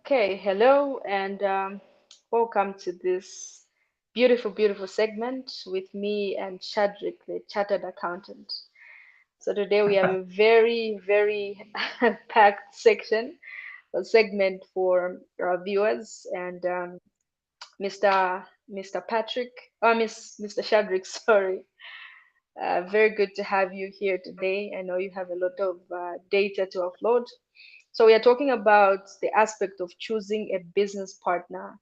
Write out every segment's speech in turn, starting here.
Okay, hello and welcome to this beautiful, beautiful segment with me and Shadrick, the chartered accountant. So today we have a very, very packed section, a segment for our viewers and Mr. Patrick, Mr. Shadrick, sorry. Very good to have you here today. I know you have a lot of data to upload. So we are talking about the aspect of choosing a business partner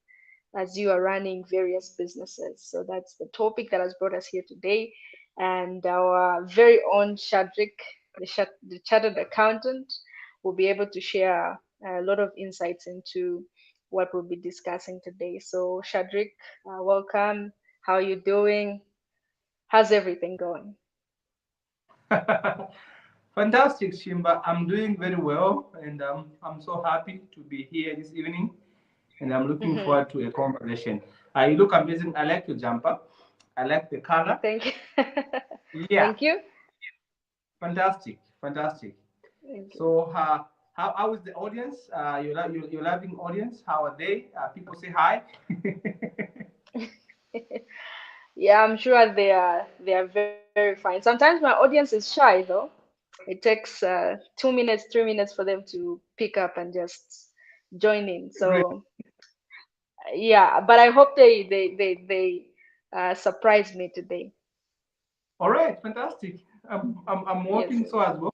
as you are running various businesses. So that's the topic that has brought us here today. And our very own Shadrick, the chartered accountant, will be able to share a lot of insights into what we'll be discussing today. So Shadrick, welcome. How are you doing? How's everything going? Fantastic, Shimba. I'm doing very well, and I'm so happy to be here this evening, and I'm looking Hmm. forward to a conversation. You look amazing. I like your jumper. I like the color. Thank you. Yeah, Thank you. fantastic, fantastic. Thank you. So, how is the audience? Your loving audience. How are they? People say hi. Yeah, I'm sure they are very fine. Sometimes my audience is shy though. It takes 2 minutes, 3 minutes for them to pick up and just join in. Really? So yeah, but I hope they surprise me today. All right, fantastic. I'm Yes, hoping so yes. as well.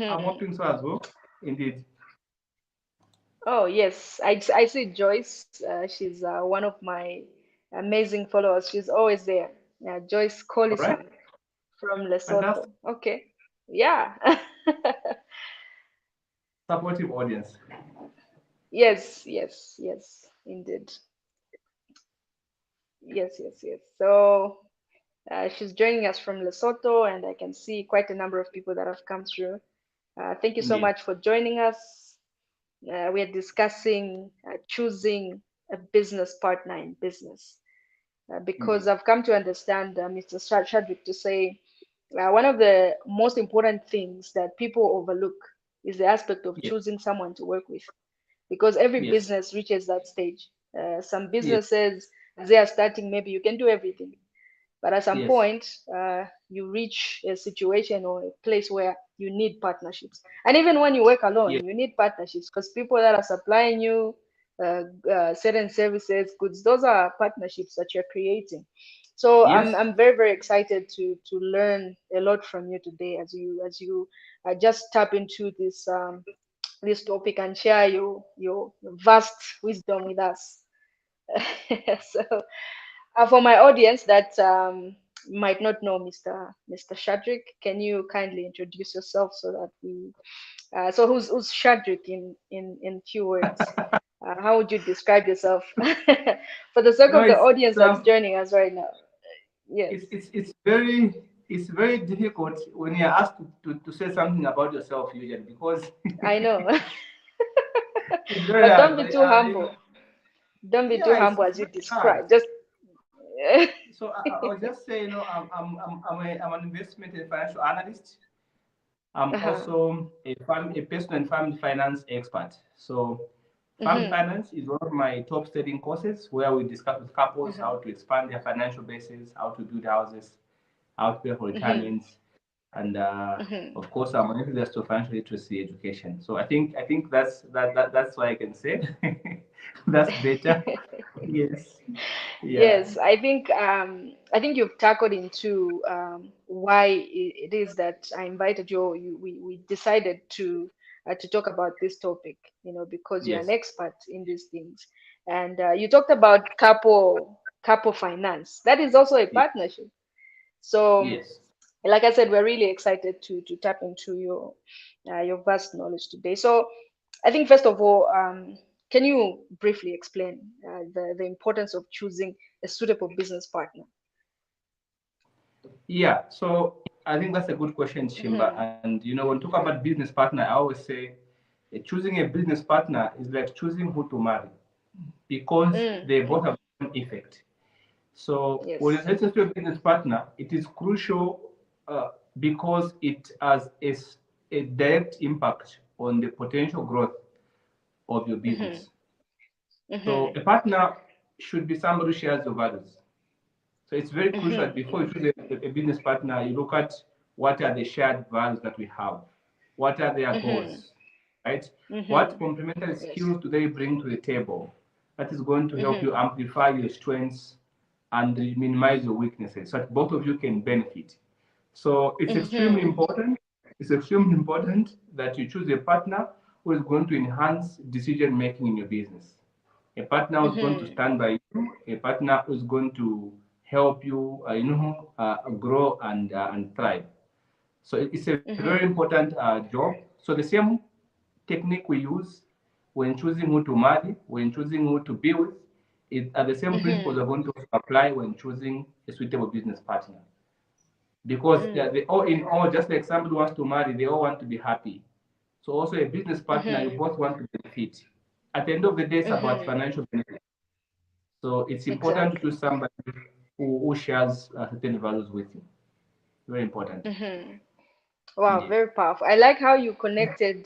I'm Hmm. hoping so as well. Indeed. Oh yes, I see Joyce. She's one of my amazing followers. She's always there. Yeah, Joyce All right, Collison from fantastic. Lesotho. Okay. Yeah. Supportive audience. Yes, yes, yes, indeed. Yes, yes, yes. So she's joining us from Lesotho, and I can see quite a number of people that have come through. Thank you so Indeed. much for joining us. We are discussing choosing a business partner in business because Indeed. I've come to understand, Mr. Shadwick, to say one of the most important things that people overlook is the aspect of Yes. choosing someone to work with, because every Yes. business reaches that stage. Some Yes. businesses, as they are starting, maybe you can do everything, but at some Yes. point, you reach a situation or a place where you need partnerships. And even when you work Yes. alone, you need partnerships because people that are supplying you certain services, goods, those are partnerships that you're creating. So I'm Yes. I'm very very excited to learn a lot from you today as you just tap into this topic and share your vast wisdom with us. So for my audience that might not know Mr. Shadrick, can you kindly introduce yourself so that we so who's Shadrick in few words? How would you describe yourself for the sake No, of the it's audience that's joining us right now? Yes, it's very difficult when you're asked to say something about yourself usually because I know, it's very but hard. don't be But too humble. Don't be too yeah, humble it's as you very hard. describe. Just So I'll just say, I'm an investment and financial analyst. I'm uh-huh. also a personal and family finance expert. So, family Hmm. finance is one of my top studying courses where we discuss with couples Uh-huh. how to expand their financial bases, how to build houses, how to pay for Hmm. retirements, and Hmm. of course, I'm an enthusiast to financial literacy education. So I think that's what I can say. That's better. Yes. Yeah. Yes, I think you've tackled into why it is that I invited you. We decided to talk about this topic, because you're an Yes. expert in these things, and you talked about couple finance. That is also a Yes. partnership. So, Yes. like I said, we're really excited to tap into your vast knowledge today. So, I think first of all, can you briefly explain the importance of choosing a suitable business partner? Yeah, so I think that's a good question, Shimba. Hmm. And when we talk about business partner, I always say choosing a business partner is like choosing who to marry because they both have the same effect. So when Yes. it relates to a business partner, it is crucial because it has a direct impact on the potential growth of your business. So a partner should be somebody who shares your values. So it's very crucial that before you choose a business partner, you look at what are the shared values that we have, what are their goals, right? What complementary skills do they bring to the table that is going to help you amplify your strengths and minimize your weaknesses so that both of you can benefit. So it's extremely important. It's extremely important that you choose a partner who is going to enhance decision making in your business. A partner who's going to stand by you, a partner who's going to help you, grow and thrive. So it's a very important job. So the same technique we use when choosing who to marry, when choosing who to be with, are the same principles are going to apply when choosing a suitable business partner. Because they all in all, just like somebody wants to marry, they all want to be happy. So also a business partner, you both want to benefit. At the end of the day, it's about financial benefit. So it's important to choose somebody who shares certain values with you. Very important. Wow, Indeed. very powerful. I like how you connected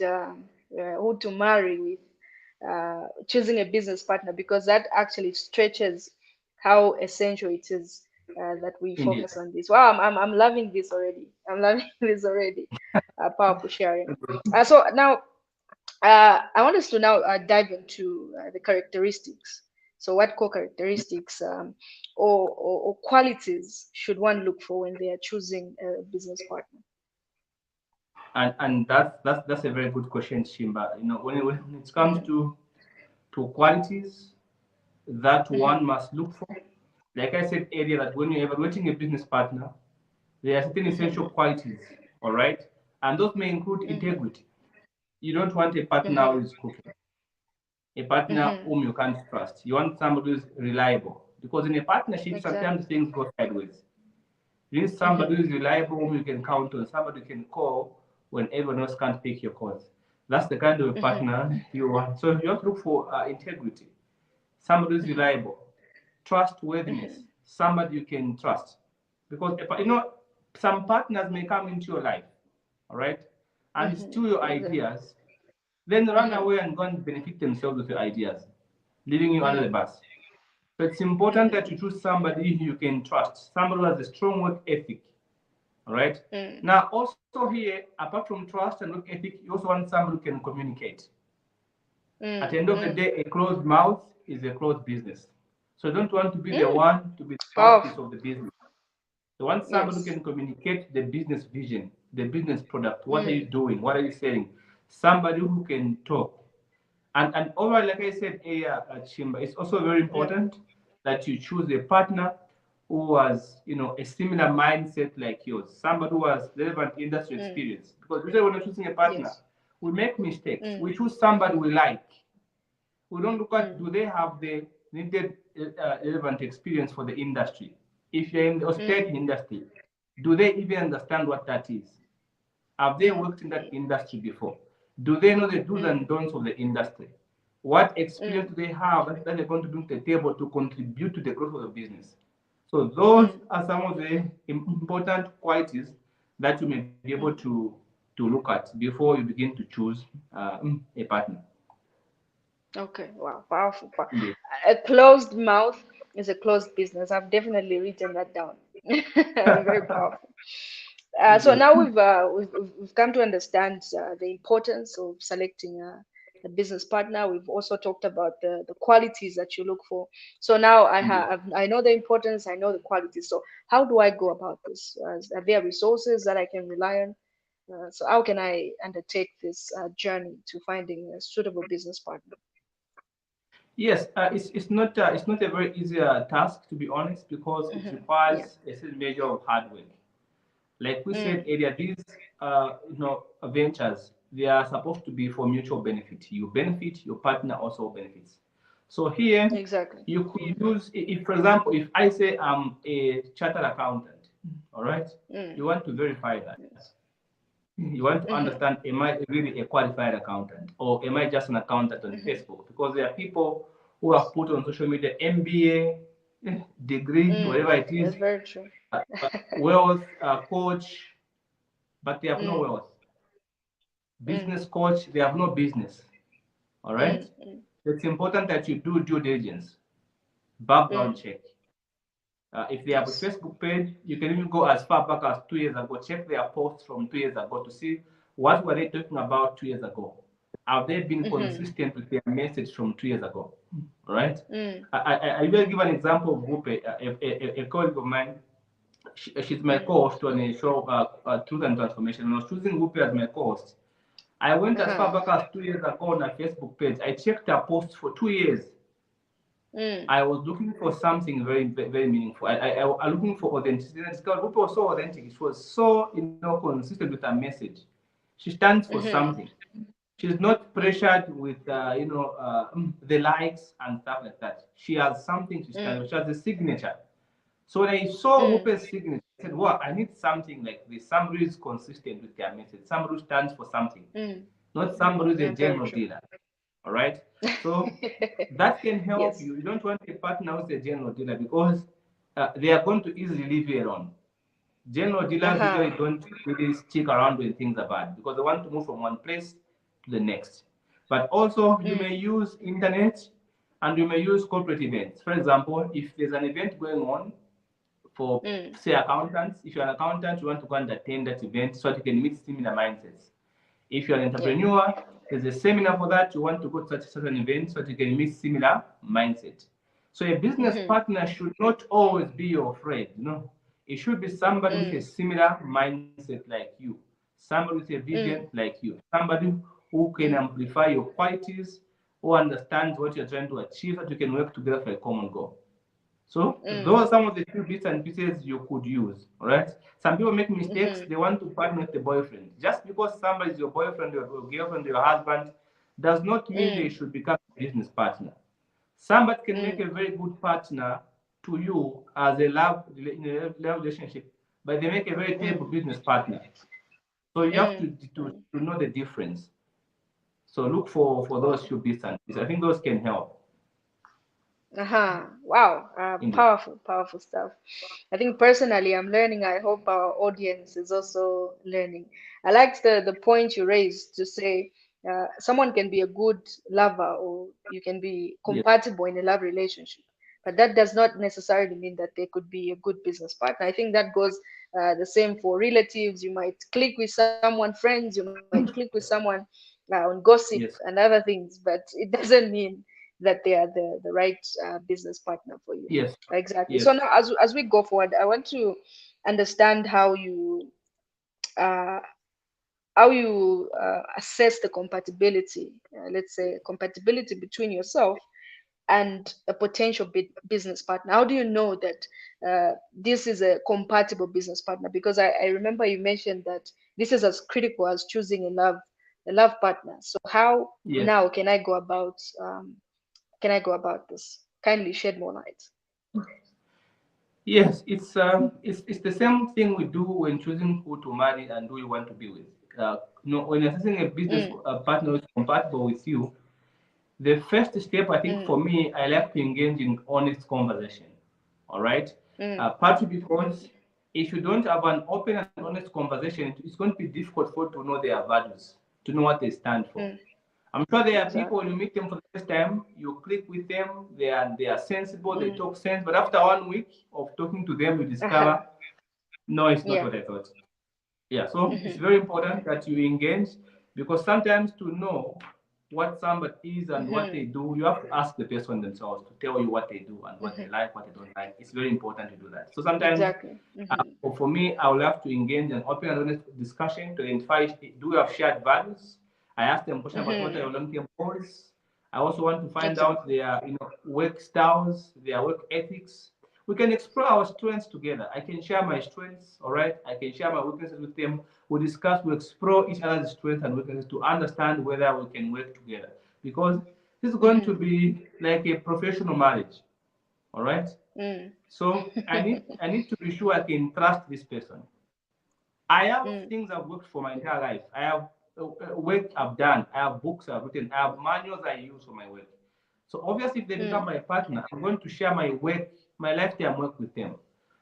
who to marry with choosing a business partner, because that actually stretches how essential it is that we Indeed. focus on this. Wow, I'm loving this already. I'm loving this already. Powerful sharing. So now I want us to now dive into the characteristics. So, what core characteristics or qualities should one look for when they are choosing a business partner? And that's a very good question, Shimba. When it comes to qualities that one must look for, like I said earlier, that when you're evaluating a business partner, there are certain essential qualities, all right? And those may include integrity. You don't want a partner who is cooking, a partner whom you can't trust. You want somebody who's reliable. Because in a partnership, Exactly. sometimes things go sideways. You need somebody who's reliable, whom you can count on, somebody you can call when everyone else can't pick your calls. That's the kind of a partner you want. So you have to look for integrity, somebody who's reliable, trustworthiness, somebody you can trust. Because some partners may come into your life, all right, and steal your Exactly. ideas, then run away and go and benefit themselves with your ideas, leaving you under the bus. So it's important that you choose somebody you can trust, somebody who has a strong work ethic. All right. Now, also here, apart from trust and work ethic, you also want somebody who can communicate. At the end of the day, a closed mouth is a closed business. So you don't want to be the one to be the mouthpiece Powerful. of the business. You want somebody who Yes. can communicate the business vision, the business product. What are you doing? What are you selling? Somebody who can talk. And overall, like I said earlier, Chimba, it's also very important that you choose a partner who has, a similar mindset like yours, somebody who has relevant industry experience. Because usually when you're choosing a partner, Yes. we make mistakes. We choose somebody we like. We don't look at do they have the needed relevant experience for the industry. If you're in the hospitality industry, do they even understand what that is? Have they worked in that industry before? Do they know the do's and don'ts of the industry? What experience do they have that they're going to bring to the table to contribute to the growth of the business? So those are some of the important qualities that you may be able to look at before you begin to choose a partner. Okay. Wow. Powerful. Indeed. A closed mouth is a closed business. I've definitely written that down. Very powerful. So Indeed. now we've come to understand the importance of selecting a business partner. We've also talked about the qualities that you look for. So now Indeed. I know the importance. I know the qualities. So how do I go about this? Are there resources that I can rely on? So how can I undertake this journey to finding a suitable business partner? Yes, it's not a very easy task, to be honest, because it Yeah. requires a certain measure of hard work. Like we said earlier, these ventures, they are supposed to be for mutual benefit. You benefit, your partner also benefits. So here Exactly. you could use, if for example, if I say I'm a chartered accountant, all right, you want to verify that. Yes. You want to understand, am I really a qualified accountant, or am I just an accountant on Facebook? Because there are people who have put on social media MBA, degree, whatever it is, That's very true. wealth coach, but they have no Mm, wealth. Business coach, they have no business. All right. It's important that you do due diligence, background check. If they have a Facebook page, you can even go as far back as 2 years ago. Check their posts from 2 years ago to see what were they talking about 2 years ago. Have they been consistent with their message from 2 years ago? All right. I will give an example of Gupe, a colleague of mine. She's my co-host on a show, Truth and Transformation. When I was choosing Gupe as my co-host, I went as far back as 2 years ago on her Facebook page. I checked her posts for 2 years. I was looking for something very, very meaningful. I was looking for authenticity. I discovered Gupe was so authentic. She was so, consistent with her message. She stands for something. She's not pressured with, the likes and stuff like that. She has something to stand for. She has a signature. So when I saw Gupe's signature, I said, wow, I need something like this. Somebody who is consistent with their message. Somebody who stands for something. Not somebody who's a general dealer. All right. So that can help you. You don't want a partner who's a general dealer because they are going to easily leave you alone. General dealers usually don't really stick around when things are bad because they want to move from one place to the next. But also, you may use internet and you may use corporate events. For example, if there's an event going on for, say, accountants, if you're an accountant, you want to go and attend that event so that you can meet similar mindsets. If you're an entrepreneur, there's a seminar for that. You want to go to such an event so that you can meet similar mindset. So a business partner should not always be your friend. It should be somebody with a similar mindset like you, somebody with a vision like you, somebody who can amplify your qualities, who understands what you're trying to achieve, that you can work together for a common goal. So those are some of the few bits and pieces you could use, all right? Some people make mistakes. They want to partner with the boyfriend. Just because somebody is your boyfriend or your girlfriend or your husband does not mean they should become a business partner. Somebody can make a very good partner to you as a love relationship, but they make a very terrible business partner. So you have to know the difference. So look for those few bits and pieces. I think those can help. Wow. Powerful stuff. I think personally I'm learning. I hope our audience is also learning. I liked the point you raised to say someone can be a good lover or you can be compatible in a love relationship, but that does not necessarily mean that they could be a good business partner. I think that goes the same for relatives. You might click with someone, friends, you might click with someone on gossip and other things, but it doesn't mean that they are the right business partner for you. Yes. Exactly. So now, as we go forward, I want to understand uh, how you assess the compatibility. Let's say compatibility between yourself and a potential business partner. How do you know that this is a compatible business partner? Because I remember you mentioned that this is as critical as choosing a love partner. So how now can I go about this? Kindly shed more light. Yes, it's the same thing we do when choosing who to marry and who you want to be with. When you're assessing a business partner who's compatible with you, the first step, I think, for me, I like to engage in honest conversation. All right, partly because if you don't have an open and honest conversation, it's going to be difficult for you to know their values, to know what they stand for. I'm sure there are people when you meet them for the first time, you click with them, they are sensible, they talk sense, but after 1 week of talking to them, you discover, no, it's not what I thought. Yeah, so it's very important that you engage because sometimes to know what somebody is and what they do, you have to ask the person themselves to tell you what they do and what they like, what they don't like. It's very important to do that. So sometimes, for me, I will have to engage in open and honest discussion to identify, do we have shared values? I ask them questions about what are your long-term goals. I also want to find out their work styles, their work ethics. We can explore our strengths together. I can share my strengths, all right? I can share my weaknesses with them. We explore each other's strengths and weaknesses to understand whether we can work together. Because this is going to be like a professional marriage, all right? So I need to be sure I can trust this person. I have things I've worked for my entire life. I have work I've done. I have books I've written. I have manuals I use for my work. So obviously, if they become my partner, I'm going to share my work, my lifetime work with them.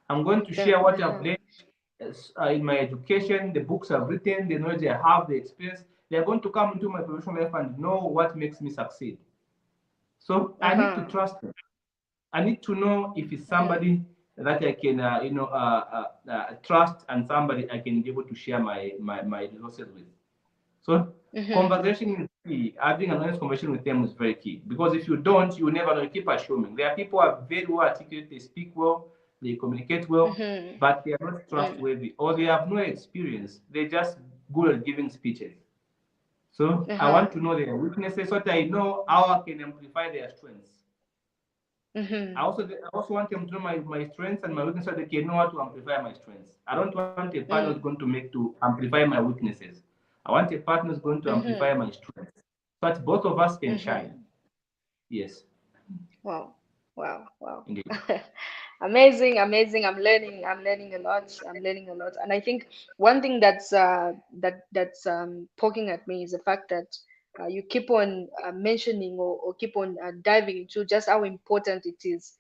I'm going to share what I've learned. in my education, the books I've written, the knowledge I have, the experience, they're going to come into my professional life and know what makes me succeed. So I need to trust them. I need to know if it's somebody that I can, trust, and somebody I can be able to share my resources with. So conversation is key. Having an honest conversation with them is very key, because if you don't, you will never know. You keep assuming. There are people who are very well articulate, they speak well, they communicate well, but they are not trustworthy, or they have no experience. They're just good at giving speeches. So I want to know their weaknesses so that I know how I can amplify their strengths. I also want them to know my strengths and my weaknesses so they can know how to amplify my strengths. I don't want a partner who's going to amplify my weaknesses. I want a partner who's going to amplify my strengths so that both of us can shine. Yes. Wow. Wow. Wow. Indeed. Amazing, amazing. I'm learning a lot. I'm learning a lot. And I think one thing that's poking at me is the fact that you keep on mentioning, or keep on diving into just how important it is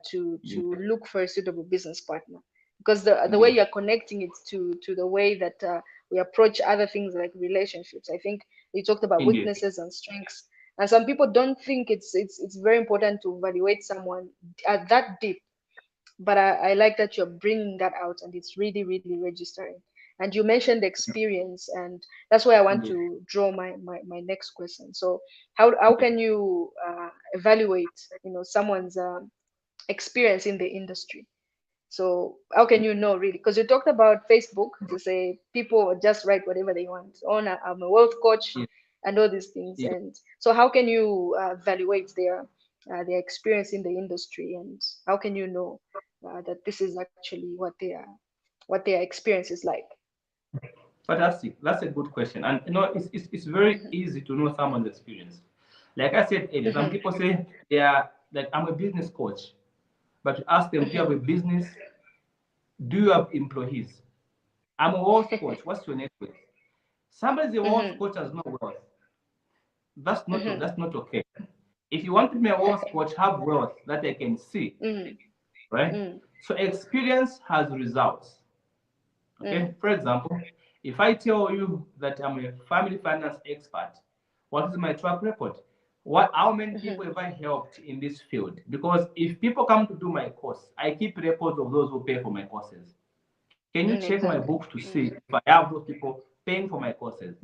to look for a suitable business partner, because the way Indeed. you're connecting it to the way that we approach other things like relationships. I think you talked about Indeed. weaknesses and strengths, and some people don't think it's very important to evaluate someone at that deep. But I like that you're bringing that out, and it's really, really registering. And you mentioned experience, and that's where I want Indeed. to draw my next question. So how can you evaluate, someone's experience in the industry? So how can you know, really? Because you talked about Facebook to say people just write whatever they want. Oh, I'm a wealth coach Yeah. and all these things. Yeah. And so how can you evaluate their experience in the industry, and how can you know that this is actually what their experience is like? Fantastic. That's a good question. And it's very easy to know someone's experience. Like I said earlier, some Mm-hmm. people say they are like, I'm a business coach. But you ask them, do you have a business? Do you have employees? I'm a wealth coach. What's your network? Somebody's a wealth Mm-hmm. coach has no wealth. That's not Mm-hmm. that's not okay. If you want to be a wealth coach, have wealth that I can see, Mm-hmm. right? So experience has results. Mm-hmm. Okay. For example, if I tell you that I'm a family finance expert, what is my track record? How many people have I helped in this field? Because if people come to do my course, I keep records of those who pay for my courses. Can you check my Exactly. books to see if I have those people paying for my courses?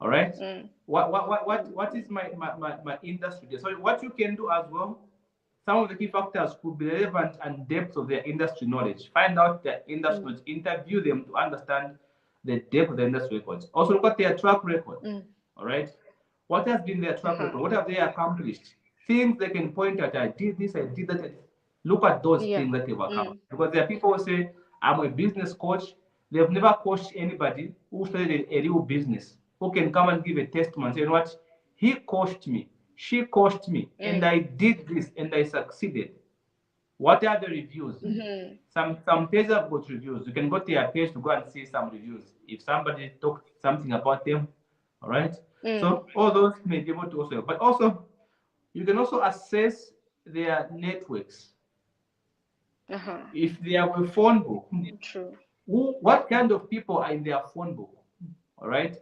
All right. Mm. What is my industry? So what you can do as well, some of the key factors could be relevant and depth of their industry knowledge. Find out their industry knowledge, interview them to understand the depth of the industry records. Also look at their track record. All right. What has been their track record? What have they accomplished? Things they can point at. I did this, I did that. Look at those Yeah. things that they've accomplished. Because there are people who say, I'm a business coach. They've never coached anybody who started a real business, who can come and give a testimony and say, you know what? He coached me, she coached me, and I did this and I succeeded. What are the reviews? Some pages have got reviews. You can go to their page to go and see some reviews. If somebody talked something about them, all right. So all those may be able to also, but also you can also assess their networks. If they have a phone book, True. what kind of people are in their phone book? All right.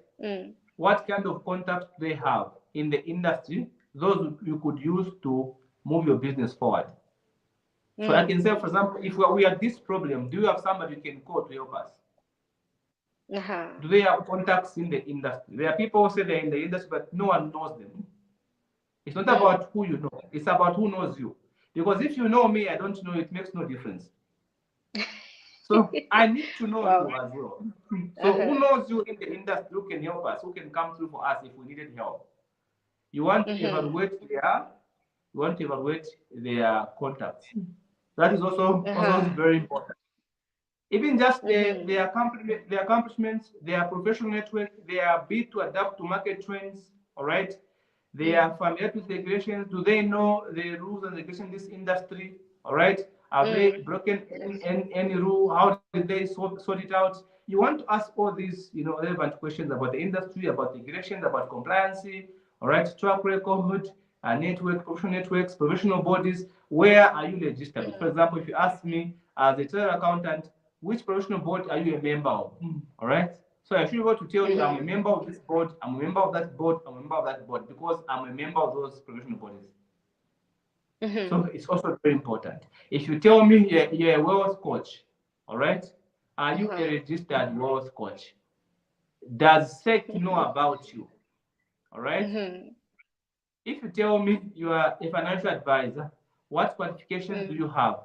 What kind of contacts they have in the industry? Those you could use to move your business forward. So I can say, for example, if we are this problem, do you have somebody you can call to help us? Do they have contacts in the industry? There are people who say they're in the industry, but no one knows them. It's not about who you know, it's about who knows you. Because if you know me, I don't know, it makes no difference. So I need to know Wow. you as well. So who knows you in the industry, who can help us, who can come through for us if we needed help? You want to evaluate their contacts. That is also very important. Even just their accomplishments, their professional network, their ability to adapt to market trends, all right? They are familiar with regulations. Do they know the rules and regulations in this industry? All right. Have they broken any rule? How did they sort it out? You want to ask all these, relevant questions about the industry, about regulations, about compliance. All right. Track record, network, professional networks, professional bodies. Where are you registered? For example, if you ask me as a chartered accountant, which professional board are you a member of? All right. So I should be able to tell you, I'm a member of this board, I'm a member of that board, I'm a member of that board, because I'm a member of those professional bodies. So it's also very important. If you tell me you're a wealth coach, all right, are you a registered wealth coach? Does SEC know about you? All right. If you tell me you are a financial advisor, what qualifications do you have?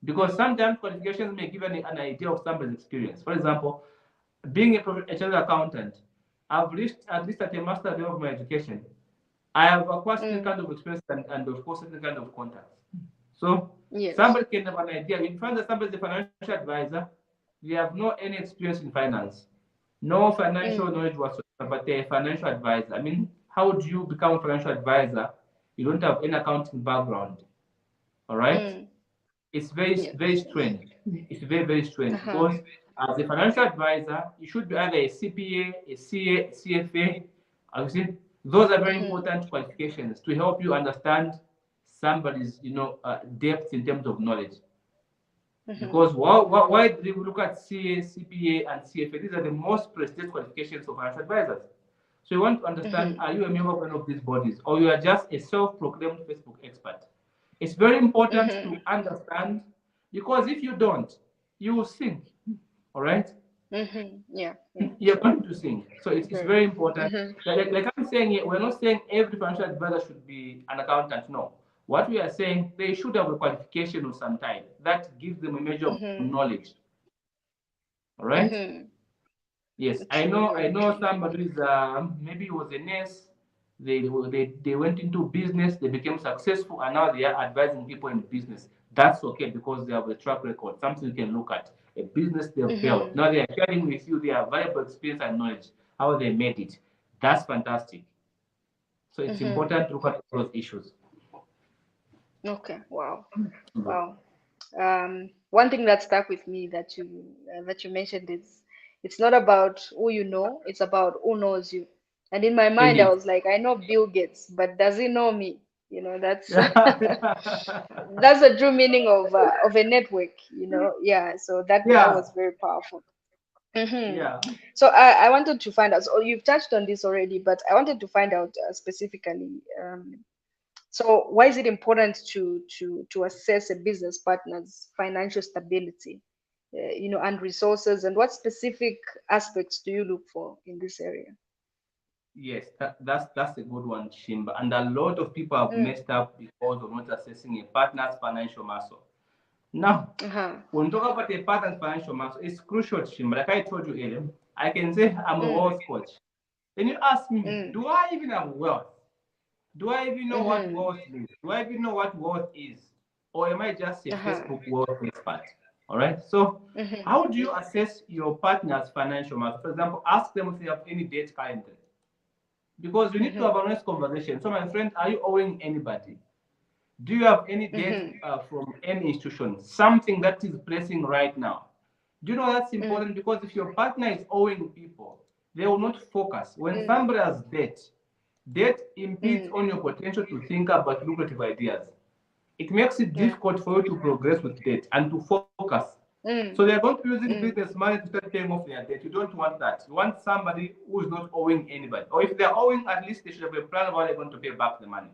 Because sometimes qualifications may give an idea of somebody's experience. For example, being a chartered accountant, I've reached at least at a master level of my education. I have acquired certain kind of experience and of course certain kind of contacts. So somebody can have an idea. If you find that somebody is a financial advisor, they have no any experience in finance, no financial knowledge whatsoever, but they're a financial advisor. I mean, how do you become a financial advisor? You don't have any accounting background. All right? It's very strange. It's very strange because as a financial advisor, you should be either a CPA, a CA, CFA. You see, those are very important qualifications to help you understand somebody's depth in terms of knowledge. Because why do we look at CA, CPA, and CFA? These are the most prestigious qualifications for financial advisors. So you want to understand: are you a member of one of these bodies, or you are just a self-proclaimed Facebook expert? It's very important to understand, because if you don't, you will sink. All right? Yeah. You're going to sink. So it's very important. Like I'm saying, we're not saying every financial advisor should be an accountant. No. What we are saying, they should have a qualification of some type that gives them a measure of knowledge. All right? Yes, I know somebody who's maybe he was a nurse. They went into business, they became successful, and now they are advising people in business. That's okay because they have a track record, something you can look at. A business they've built. Now they are sharing with you their valuable experience and knowledge, how they made it. That's fantastic. So it's important to look at those issues. Okay. Wow. Wow. One thing that stuck with me that you mentioned is it's not about who you know, it's about who knows you. And in my mind, I Indeed. was like, I know Bill Gates, but does he know me? That's Yeah. that's the true meaning of a network. Yeah. So that Yeah. was very powerful. Yeah. So I wanted to find out. So you've touched on this already, but I wanted to find out specifically. So why is it important to assess a business partner's financial stability, and resources, and what specific aspects do you look for in this area? Yes, that's a good one, Shimba. And a lot of people have messed up because of not assessing a partner's financial muscle. Now, when we talk about a partner's financial muscle, it's crucial, Shimba. Like I told you earlier, I can say I'm a wealth coach. Then you ask me, do I even have wealth? Do I even know what wealth means? Do I even know what wealth is? Or am I just a Facebook wealth expert? All right. So, how do you assess your partner's financial muscle? For example, ask them if they have any debt currently. Because we need to have a honest conversation. So, my friend, are you owing anybody? Do you have any debt from any institution? Something that is pressing right now. Do you know that's important? Because if your partner is owing people, they will not focus. When somebody has debt impedes on your potential to think about lucrative ideas. It makes it difficult for you to progress with debt and to focus. So they're going to be using business money to start paying off their debt. You don't want that. You want somebody who is not owing anybody. Or if they're owing, at least they should have a plan of how they're going to pay back the money.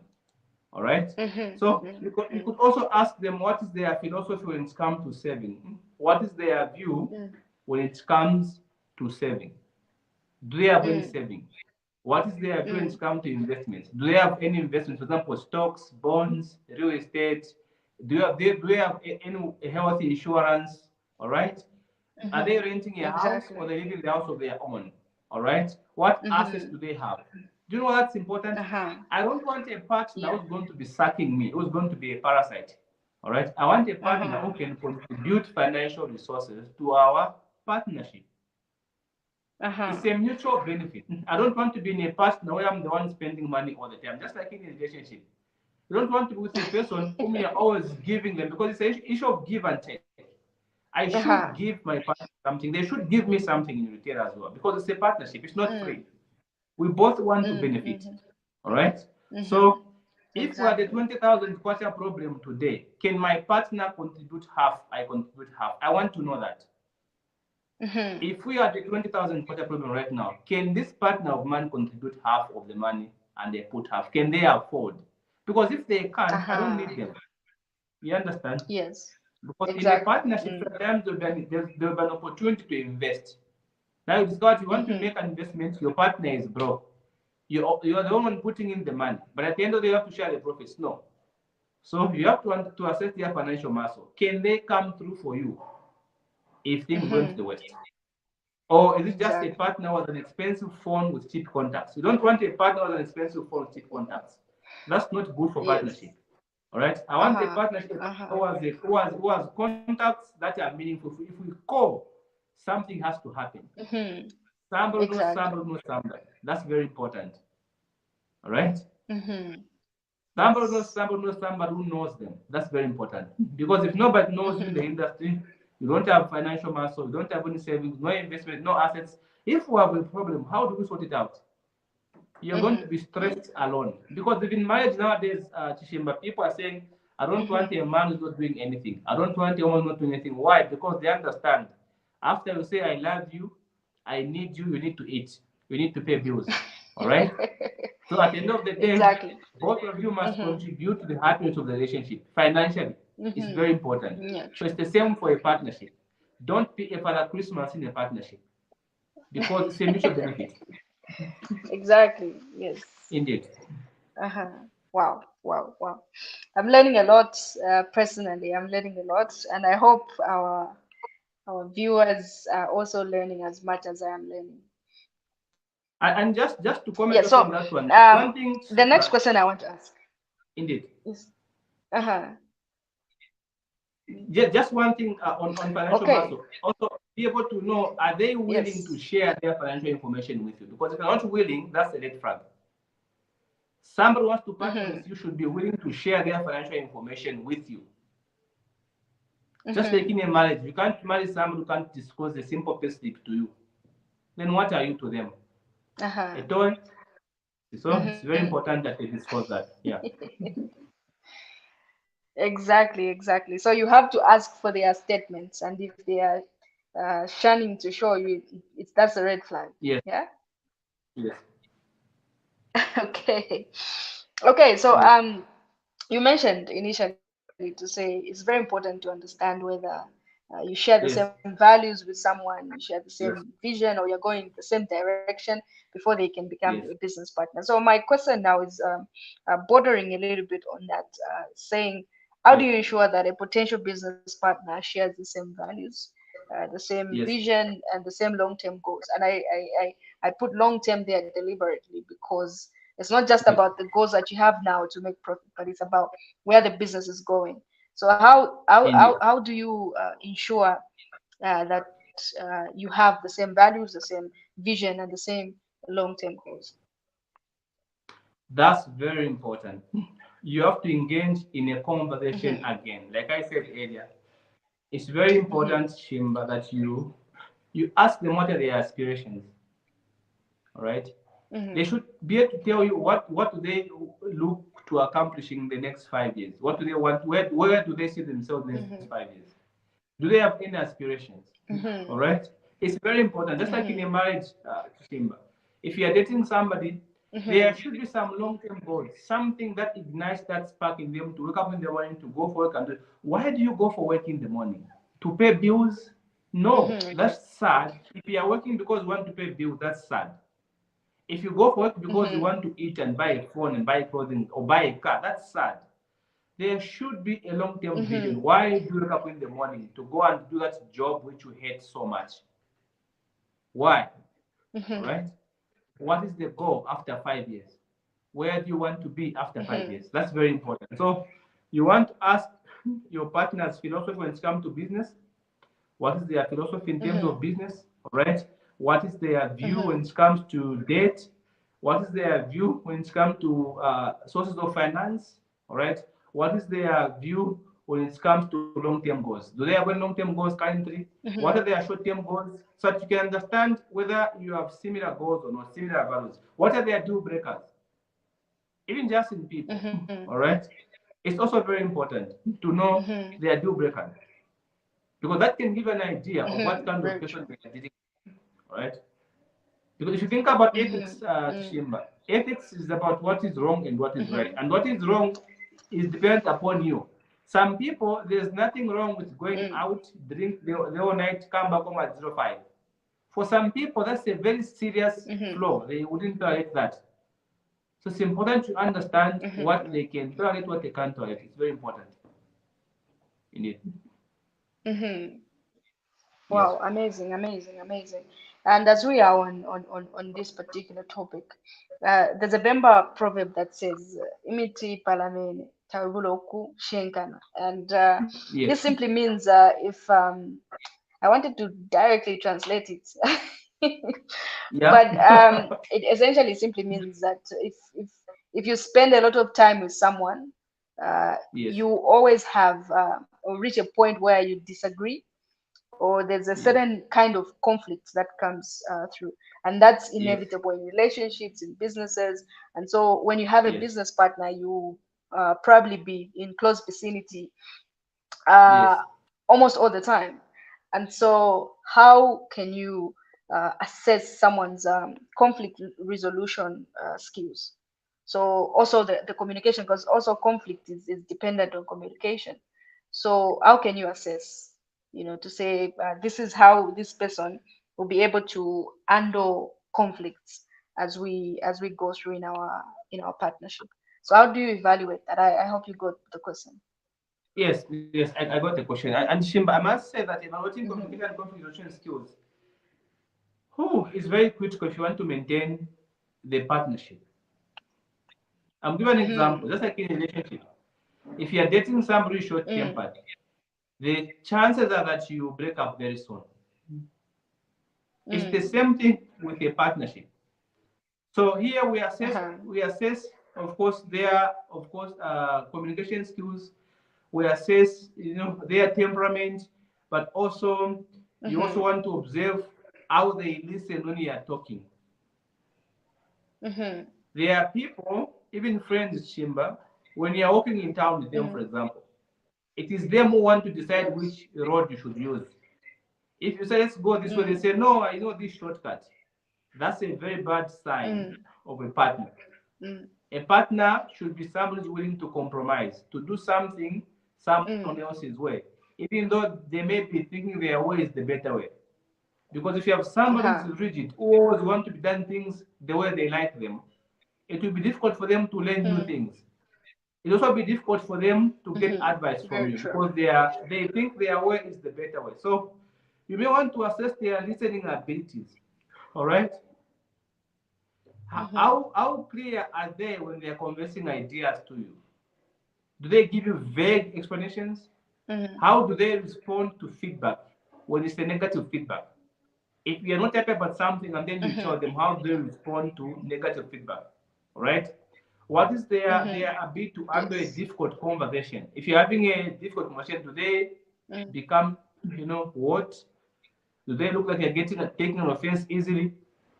All right. So you could also ask them what is their philosophy when it comes to saving. What is their view when it comes to saving? Do they have any saving? What is their view when it comes to investments? Do they have any investments, for example, stocks, bonds, real estate? Do they have any healthy insurance? All right. Are they renting a house or they live in the house of their own? All right. What assets do they have? Do you know that's important? I don't want a partner who's going to be sucking me, who's going to be a parasite. All right. I want a partner who can contribute financial resources to our partnership. It's a mutual benefit. I don't want to be in a partner where I'm the one spending money all the time, just like in a relationship. You don't want to be with a person whom you're always giving them, because it's an issue of give and take. I should give my partner something. They should give me something in return as well, because it's a partnership. It's not free. We both want to benefit. All right. So If we are the 20,000 kwacha problem today, can my partner contribute half? I contribute half. I want to know that. If we are the 20,000 kwacha problem right now, can this partner of mine contribute half of the money and they put half? Can they afford? Because if they can't, I don't need them. You understand? Yes. Because in a partnership, sometimes there'll be an opportunity to invest. Now you discover you want to make an investment, your partner is broke. You are the one putting in the money, but at the end of the day, you have to share the profits. No. So you have to assess their financial muscle. Can they come through for you if things go into the West? Or is it just a partner with an expensive phone with cheap contacts? You don't want a partner with an expensive phone with cheap contacts. That's not good for partnership. All right. I want a partnership who has contacts that are meaningful. If we call, something has to happen. Somebody knows somebody. That's very important. All right. Somebody knows somebody who knows them. That's very important. Because if nobody knows you in the industry, you don't have financial muscle, you don't have any savings, no investment, no assets. If we have a problem, how do we sort it out? You're going to be stressed alone. Because even marriage nowadays, Chishimba, people are saying, I don't want a man who's not doing anything. I don't want a woman not doing anything. Why? Because they understand. After you say, I love you, I need you, you need to eat. You need to pay bills. All right? So at the end of the day, both of you must contribute to the happiness of the relationship financially. It's very important. So it's the same for a partnership. Don't be a Father Christmas in a partnership because it's a mutual benefit. Exactly. Yes. Indeed. Wow. I'm learning a lot personally. I'm learning a lot, and I hope our viewers are also learning as much as I am learning. And just to comment on that one, one thing. The next question I want to ask. Indeed. Is, just one thing on financial muscle. Also, be able to know, are they willing to share their financial information with you? Because if they're not willing, that's a red flag. Somebody wants to partner with you should be willing to share their financial information with you. Just like in a marriage, you can't marry someone who can't disclose a simple pay slip to you. Then what are you to them? A toy? So it's very important that they disclose that. Yeah. Exactly. So you have to ask for their statements, and if they are shunning to show you, that's a red flag. Yes. Yeah. Yes. Okay. So you mentioned initially to say it's very important to understand whether you share the same values with someone, you share the same vision, or you're going the same direction before they can become a business partner. So my question now is bordering a little bit on that, saying, how do you ensure that a potential business partner shares the same values, the same vision, and the same long-term goals? And I put long-term there deliberately because it's not just about the goals that you have now to make profit, but it's about where the business is going. So how do you ensure that you have the same values, the same vision, and the same long-term goals? That's very important. You have to engage in a conversation again. Like I said earlier, it's very important, Shimba, that you ask them what are their aspirations. All right? They should be able to tell you what do they look to accomplish in the next 5 years. What do they want? Where do they see themselves in the next 5 years? Do they have any aspirations? All right? It's very important. Just like in a marriage, Shimba, if you are dating somebody, there should be some long-term goals, something that ignites that spark in them to wake up in the morning to go for work. And why do you go for work in the morning? To pay bills? No, that's sad. If you are working because you want to pay bills, that's sad. If you go for work because you want to eat and buy a phone and buy clothing or buy a car, that's sad. There should be a long-term vision. Why do you wake up in the morning to go and do that job which you hate so much? Why? Right? What is the goal after 5 years? Where do you want to be after 5 years? That's very important. So you want to ask your partner's philosophy when it comes to business. What is their philosophy in terms of business? All right. What is their view when it comes to debt? What is their view when it comes to sources of finance? All right. What is their view when it comes to long-term goals? Do they have any long-term goals currently? What are their short-term goals? So that you can understand whether you have similar goals or not, similar values. What are their deal breakers? even just in people. All right. It's also very important to know their deal breaker, because that can give an idea of what kind of person we are dealing with. All right. Because if you think about ethics, Shimba, ethics is about what is wrong and what is right. And what is wrong is depends upon you. Some people, there's nothing wrong with going out, drink the whole night, come back home at 05. For some people, that's a very serious flaw. They wouldn't tolerate that. So it's important to understand what they can tolerate, what they can't tolerate. It's very important. Indeed. Wow, amazing, amazing, amazing. And as we are on this particular topic, there's a Bemba proverb that says, Imiti palamene, tabuloku shenkana. And this Yes. simply means if I wanted to directly translate it, but Yeah. it essentially simply means that if you spend a lot of time with someone, Yes. you always have or reach a point where you disagree, or there's a Yes. certain kind of conflict that comes through, and that's Yes. inevitable in relationships, in businesses. And so when you have a Yes. business partner, you probably be in close vicinity uh, Yes. almost all the time. And so how can you assess someone's conflict resolution skills? So also the communication, because also conflict is dependent on communication. So how can you assess, to say this is how this person will be able to handle conflicts as we go through in our partnership? So how do you evaluate that? I hope you got the question. Yes, yes, I got the question. And Shimba, I must say that evaluating Hmm. communication and conflict resolution skills, is very critical if you want to maintain the partnership. I'm giving an example, Hmm. just like in a relationship. If you're dating somebody short Mm, tempered, the chances are that you break up very soon. It's the mm, same thing with a partnership. So here uh-huh. we assess, of course, their, of course, communication skills. We assess, their temperament, but also you also Mm-hmm. want to observe how they listen when you are talking. Mm-hmm. There are people, even friends, Shimba, when you are walking in town with them, for Mm, example, it is them who want to decide yes. which road you should use. If you say, let's go this way, they Mm, say, no, I know this shortcut. That's a very bad sign mm, of a partner. mm, A partner should be somebody who's willing to compromise, to do something someone mm, else's way, even though they may be thinking their way is the better way. Because if you have somebody uh-huh. who's rigid, who always want to be done things the way they like them, it will be difficult for them to learn new Mm, things. It will also be difficult for them to get mm-hmm. advice from Very you true. because they think their way is the better way. So you may want to assess their listening abilities. All right. Mm-hmm. How clear are they when they are conversing ideas to you? Do they give you vague explanations? Mm-hmm. How do they respond to feedback when it's a negative feedback? If you're not happy about something and then you tell Mm-hmm. them, how do they respond to negative feedback? All right. What is their Mm-hmm. ability to handle a Yes. difficult conversation? If you're having a difficult conversation, do they Mm, become, what? Do they look like you're taking an offense easily?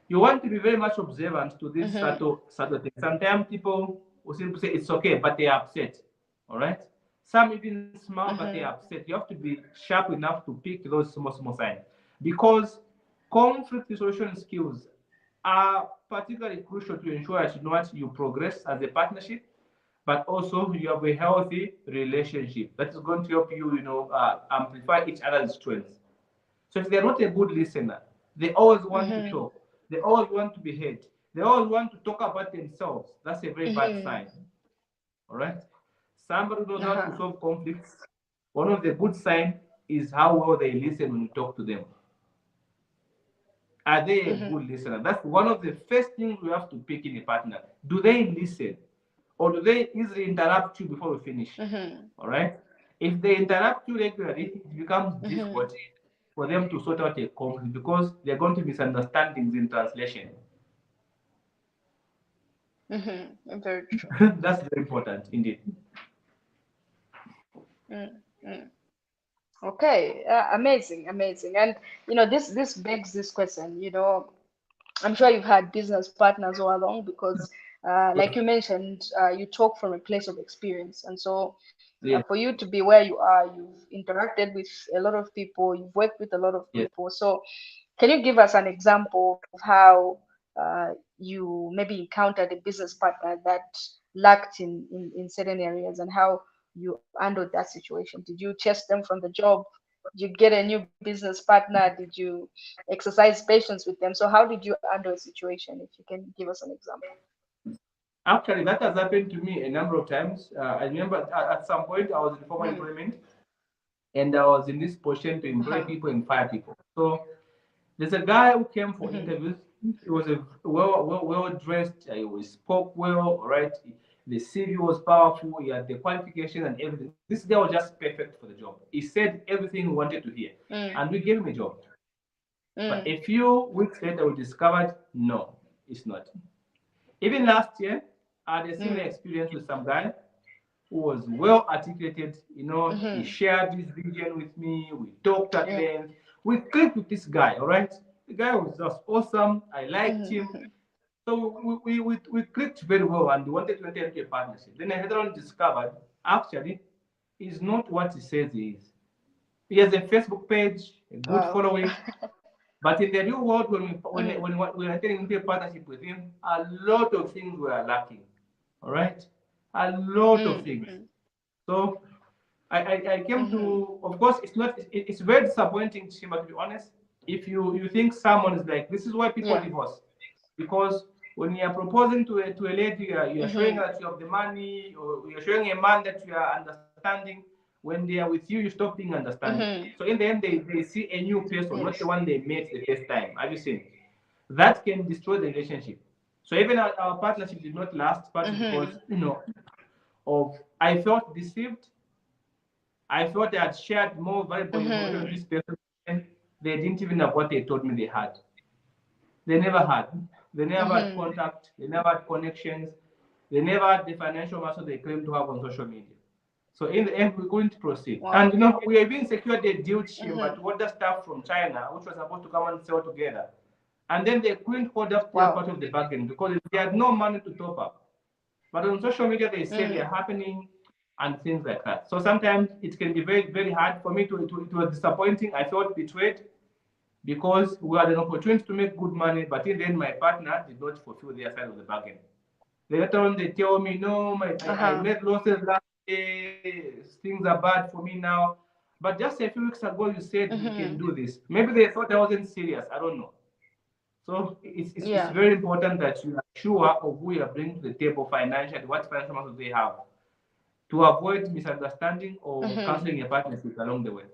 You want to be very much observant to these mm-hmm. subtle things. Sometimes people will simply say it's okay, but they are upset. All right. Some even smile, but they are Mm-hmm. upset. You have to be sharp enough to pick those small signs, because conflict resolution skills are particularly crucial to ensure that you progress as a partnership, but also you have a healthy relationship that is going to help you, amplify each other's strengths. So if they're not a good listener, they always want to Mm-hmm. talk. They always want to be heard. They always want to talk about themselves. That's a very bad Mm-hmm. sign. All right. Somebody who knows how to Uh-huh. solve conflicts. One of the good signs is how well they listen when you talk to them. Are they a Mm-hmm. good listener? That's one of the first things we have to pick in a partner. Do they listen? Or do they easily interrupt you before we finish? Mm-hmm. All right. If they interrupt you regularly, it becomes Mm-hmm. difficult for them to sort out a conflict because there are going to be misunderstandings in translation. Mm-hmm. Very true. That's very important indeed. Mm, mm. Okay. Amazing, amazing. And this begs this question. I'm sure you've had business partners all along, because like you mentioned, you talk from a place of experience, and so Yes, for you to be where you are, you've interacted with a lot of people, you've worked with a lot of yes. people. So, can you give us an example of how you maybe encountered a business partner that lacked in certain areas, and how you handled that situation? Did you chase them from the job? Did you get a new business partner? Did you exercise patience with them? So, how did you handle a situation? If you can give us an example. Actually, that has happened to me a number of times. I remember at some point I was in formal Mm. employment, and I was in this position to employ Uh-huh. people and fire people. So there's a guy who came for Mm-hmm. interviews. He was a well dressed. He spoke well, right? The CV was powerful. He had the qualification and everything. This guy was just perfect for the job. He said everything we wanted to hear, Mm. and we gave him a job. But Mm. a few weeks later, we discovered no, it's not. Even last year, I had a similar Mm. experience with some guy who was well articulated. He Mm-hmm. shared his vision with me. We talked at Yeah. length. We clicked with this guy, all right? The guy was just awesome. I liked Mm-hmm. him. Mm-hmm. So we clicked very well and we wanted to enter into a partnership. Then I later on discovered actually he's not what he says he is. He has a Facebook page, a good Wow. following, but in the real world, Mm. when we were entering into a partnership with him, a lot of things were lacking. All right, a lot of Mm. things. Mm. So I came Mm-hmm. to, of course, it's very disappointing, Shima, to be honest. If you think someone is like, this is why people Yeah. divorce, because when you are proposing to a lady, you are showing Mm-hmm. that you have the money, or you are showing a man that you are understanding. When they are with you, you stop being understanding. Mm-hmm. So in the end, they see a new person, not the Yes. one they met the first time. Have you seen? That can destroy the relationship. So even our partnership did not last, partly Mm-hmm. because of I felt deceived. I thought I had shared more valuable information with Mm-hmm. this person, and they didn't even have what they told me they had. They never had. They never had Mm-hmm. contact. They never had connections. They never had the financial muscle they claim to have on social media. So in the end, we couldn't proceed. And Wow. we even secured a deal team, Mm-hmm. but order stuff from China, which was supposed to come and sell together. And then they couldn't hold up their Wow. part of the bargain because they had no money to top up. But on social media, they say Mm. they're happening and things like that. So sometimes it can be very, very hard for me it was disappointing. I felt betrayed because we had an opportunity to make good money, but in the end, my partner did not fulfill their side of the bargain. Later on, they tell me, no, I Uh-huh. made losses last year, things are bad for me now. But just a few weeks ago, you said we can Mm-hmm. do this. Maybe they thought I wasn't serious. I don't know. So it's Yeah. very important that you are sure of who you are bringing to the table financially, what financial muscle they have, to avoid misunderstanding or Mm-hmm. canceling a partnership along the way.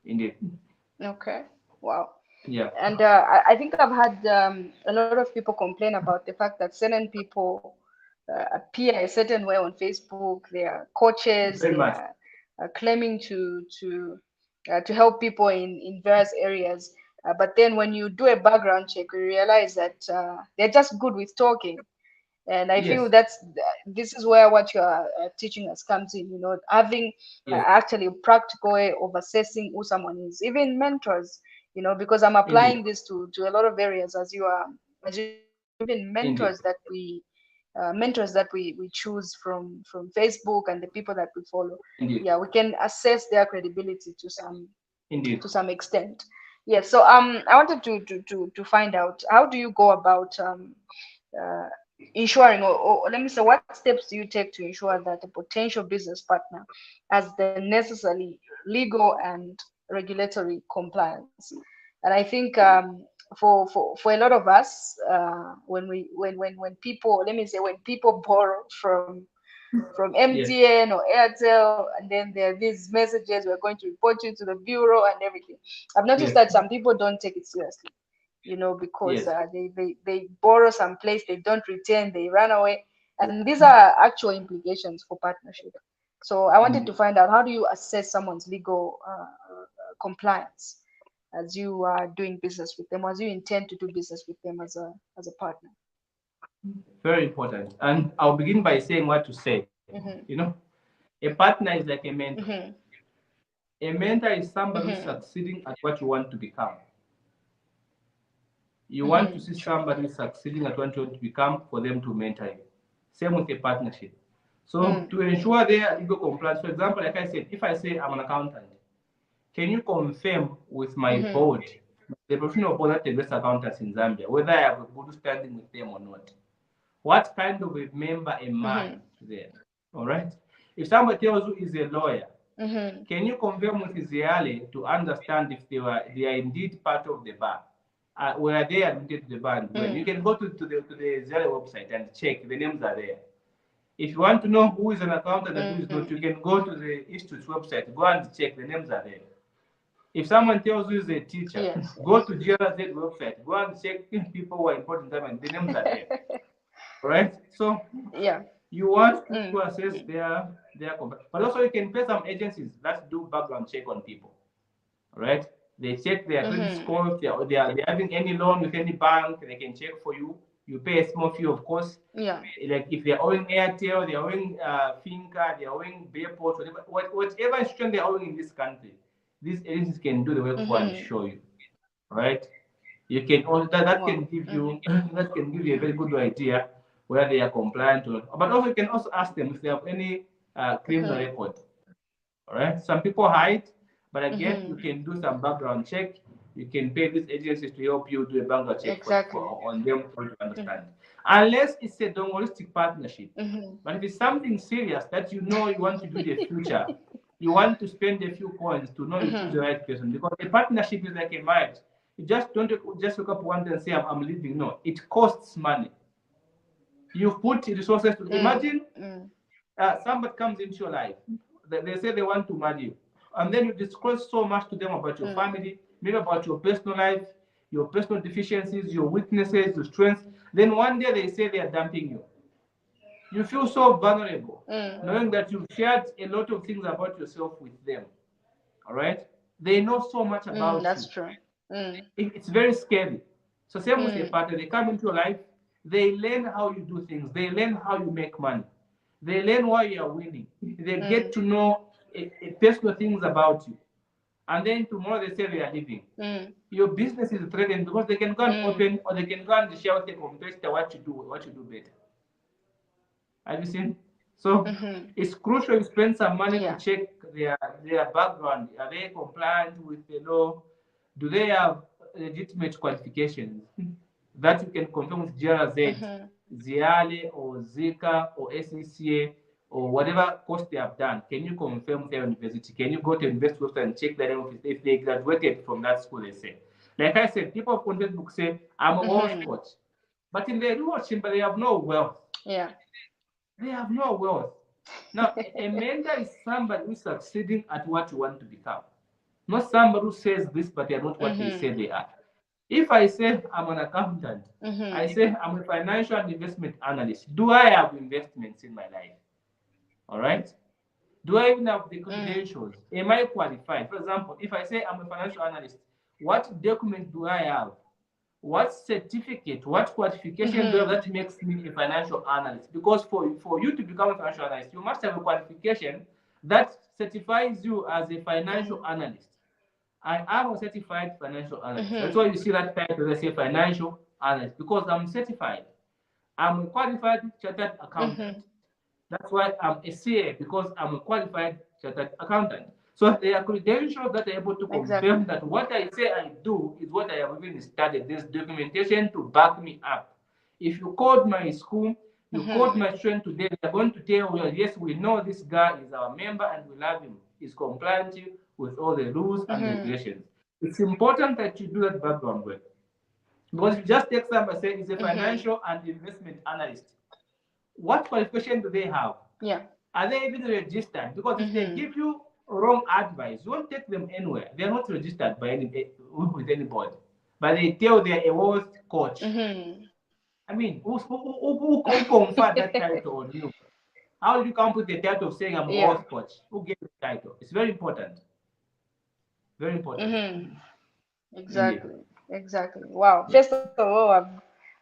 Indeed. Okay. Wow. Yeah. And I think I've had a lot of people complain about the fact that certain people appear a certain way on Facebook. They are coaches. Very They much. are claiming to help people in various areas. But then when you do a background check, you realize that they're just good with talking. And I feel Yes. this is where what you are teaching us comes in. Having Yes. actually a practical way of assessing who someone is. Even mentors, because I'm Indeed. applying this to a lot of areas as you mentioned. Even Indeed. mentors that we choose from Facebook and the people that we follow. Indeed. Yeah, we can assess their credibility Indeed. to some extent. Yes. So I wanted to find out, how do you go about uh, ensuring, or let me say, what steps do you take to ensure that a potential business partner has the necessary legal and regulatory compliance? And I think for a lot of us, when people, let me say, when people borrow from Yes. MTN or Airtel, and then there are these messages, we're going to report you to the bureau and everything. I've noticed Yes. that some people don't take it seriously, because Yes. they borrow some place, they don't return, they run away. And these are actual implications for partnership. So I wanted to Indeed. find out, how do you assess someone's legal compliance as you are doing business with them, as you intend to do business with them as a partner? Very important. And I'll begin by saying what to say. Mm-hmm. A partner is like a mentor. Mm-hmm. A mentor is somebody who's Mm-hmm. succeeding at what you want to become. You want to see somebody succeeding at what you want to become for them to mentor you. Same with a partnership. So to ensure their legal compliance, for example, like I said, if I say I'm an accountant, can you confirm with my board, the professional board that the best accountants in Zambia, whether I have a good standing with them or not? What kind of a member am I there? All right. If somebody tells you is a lawyer, can you confirm with Ziale to understand if they are indeed part of the bar? Were they admitted to the bar? When you can go to the Ziale website and check, the names are there. If you want to know who is an accountant and who is not, you can go to the institute's website, go and check, the names are there. If someone tells you is a teacher, go to GRZ website, go and check people who are important them and the names are there. Right? So you want to assess their but also you can pay some agencies that do background check on people. Right? They check their credit score, if they are having any loan with any bank, they can check for you. You pay a small fee, of course. Like if they're owing Airtel, they're owing Finca, they're owing Bayport, whatever institution they're owing in this country, these agencies can do the work for and show you. Right? You can also that can give you that can give you a very good idea whether they are compliant or not. But also you can also ask them if they have any criminal record. All right. Some people hide, but again, you can do some background check. You can pay these agencies to help you do a background check on them for you to understand. Unless it's a dongoristic partnership. But if it's something serious that you know you want to do in the future, you want to spend a few coins to know you choose the right person. Because a partnership is like a marriage. You just don't just wake up one day and say, I'm leaving. No, it costs money. You put resources to imagine somebody comes into your life. They say they want to marry you. And then you disclose so much to them about your family, maybe about your personal life, your personal deficiencies, your weaknesses, your strengths. Then one day they say they are dumping you. You feel so vulnerable, knowing that you've shared a lot of things about yourself with them. All right? They know so much about that's you. True. It's very scary. So same with a partner, they come into your life, they learn how you do things, they learn how you make money, they learn why you are winning, they get to know personal things about you, and then tomorrow they say they are leaving. Your business is threatened because they can go and open, or they can go and share with a competitor what you do better. Have you seen? So it's crucial you spend some money to check their background. Are they compliant with the law? Do they have legitimate qualifications that you can confirm with GRZ, Ziale, or Zika, or SECA, or whatever course they have done? Can you confirm with their university? Can you go to the university website and check their name if they graduated from that school, they say? Like I said, people on Facebook say, I'm a Welsh coach. But in the real but they have no wealth. They have no wealth. Now, a mentor is somebody who's succeeding at what you want to become. Not somebody who says this, but they are not what they say they are. If I say I'm an accountant, I say I'm a financial and investment analyst. Do I have investments in my life? All right? Do I even have the credentials? Am I qualified? For example, if I say I'm a financial analyst, what document do I have? What certificate, what qualification do I have that makes me a financial analyst? Because for you to become a financial analyst, you must have a qualification that certifies you as a financial analyst. I am a certified financial analyst. That's why you see that title, they say financial analyst, because I'm certified. I'm a qualified chartered accountant. That's why I'm a CA, because I'm a qualified chartered accountant. So there are credentials that are able to confirm that what I say I do is what I have even studied. There's documentation to back me up. If you called my school, you called my student today, they're going to tell you, yes, we know this guy is our member and we love him. He's compliant with all the rules and regulations. It's important that you do that background work. Because if you just take somebody and say he's a financial and investment analyst, what qualification do they have? Are they even registered? Because if they give you wrong advice, you won't take them anywhere. They're not registered with anybody. But they tell they're a wealth coach. I mean, who conferred that title on you? How did you come with the title of saying I'm a wealth coach? Who gave the title? It's very important. Very important. Exactly. Wow. First of all,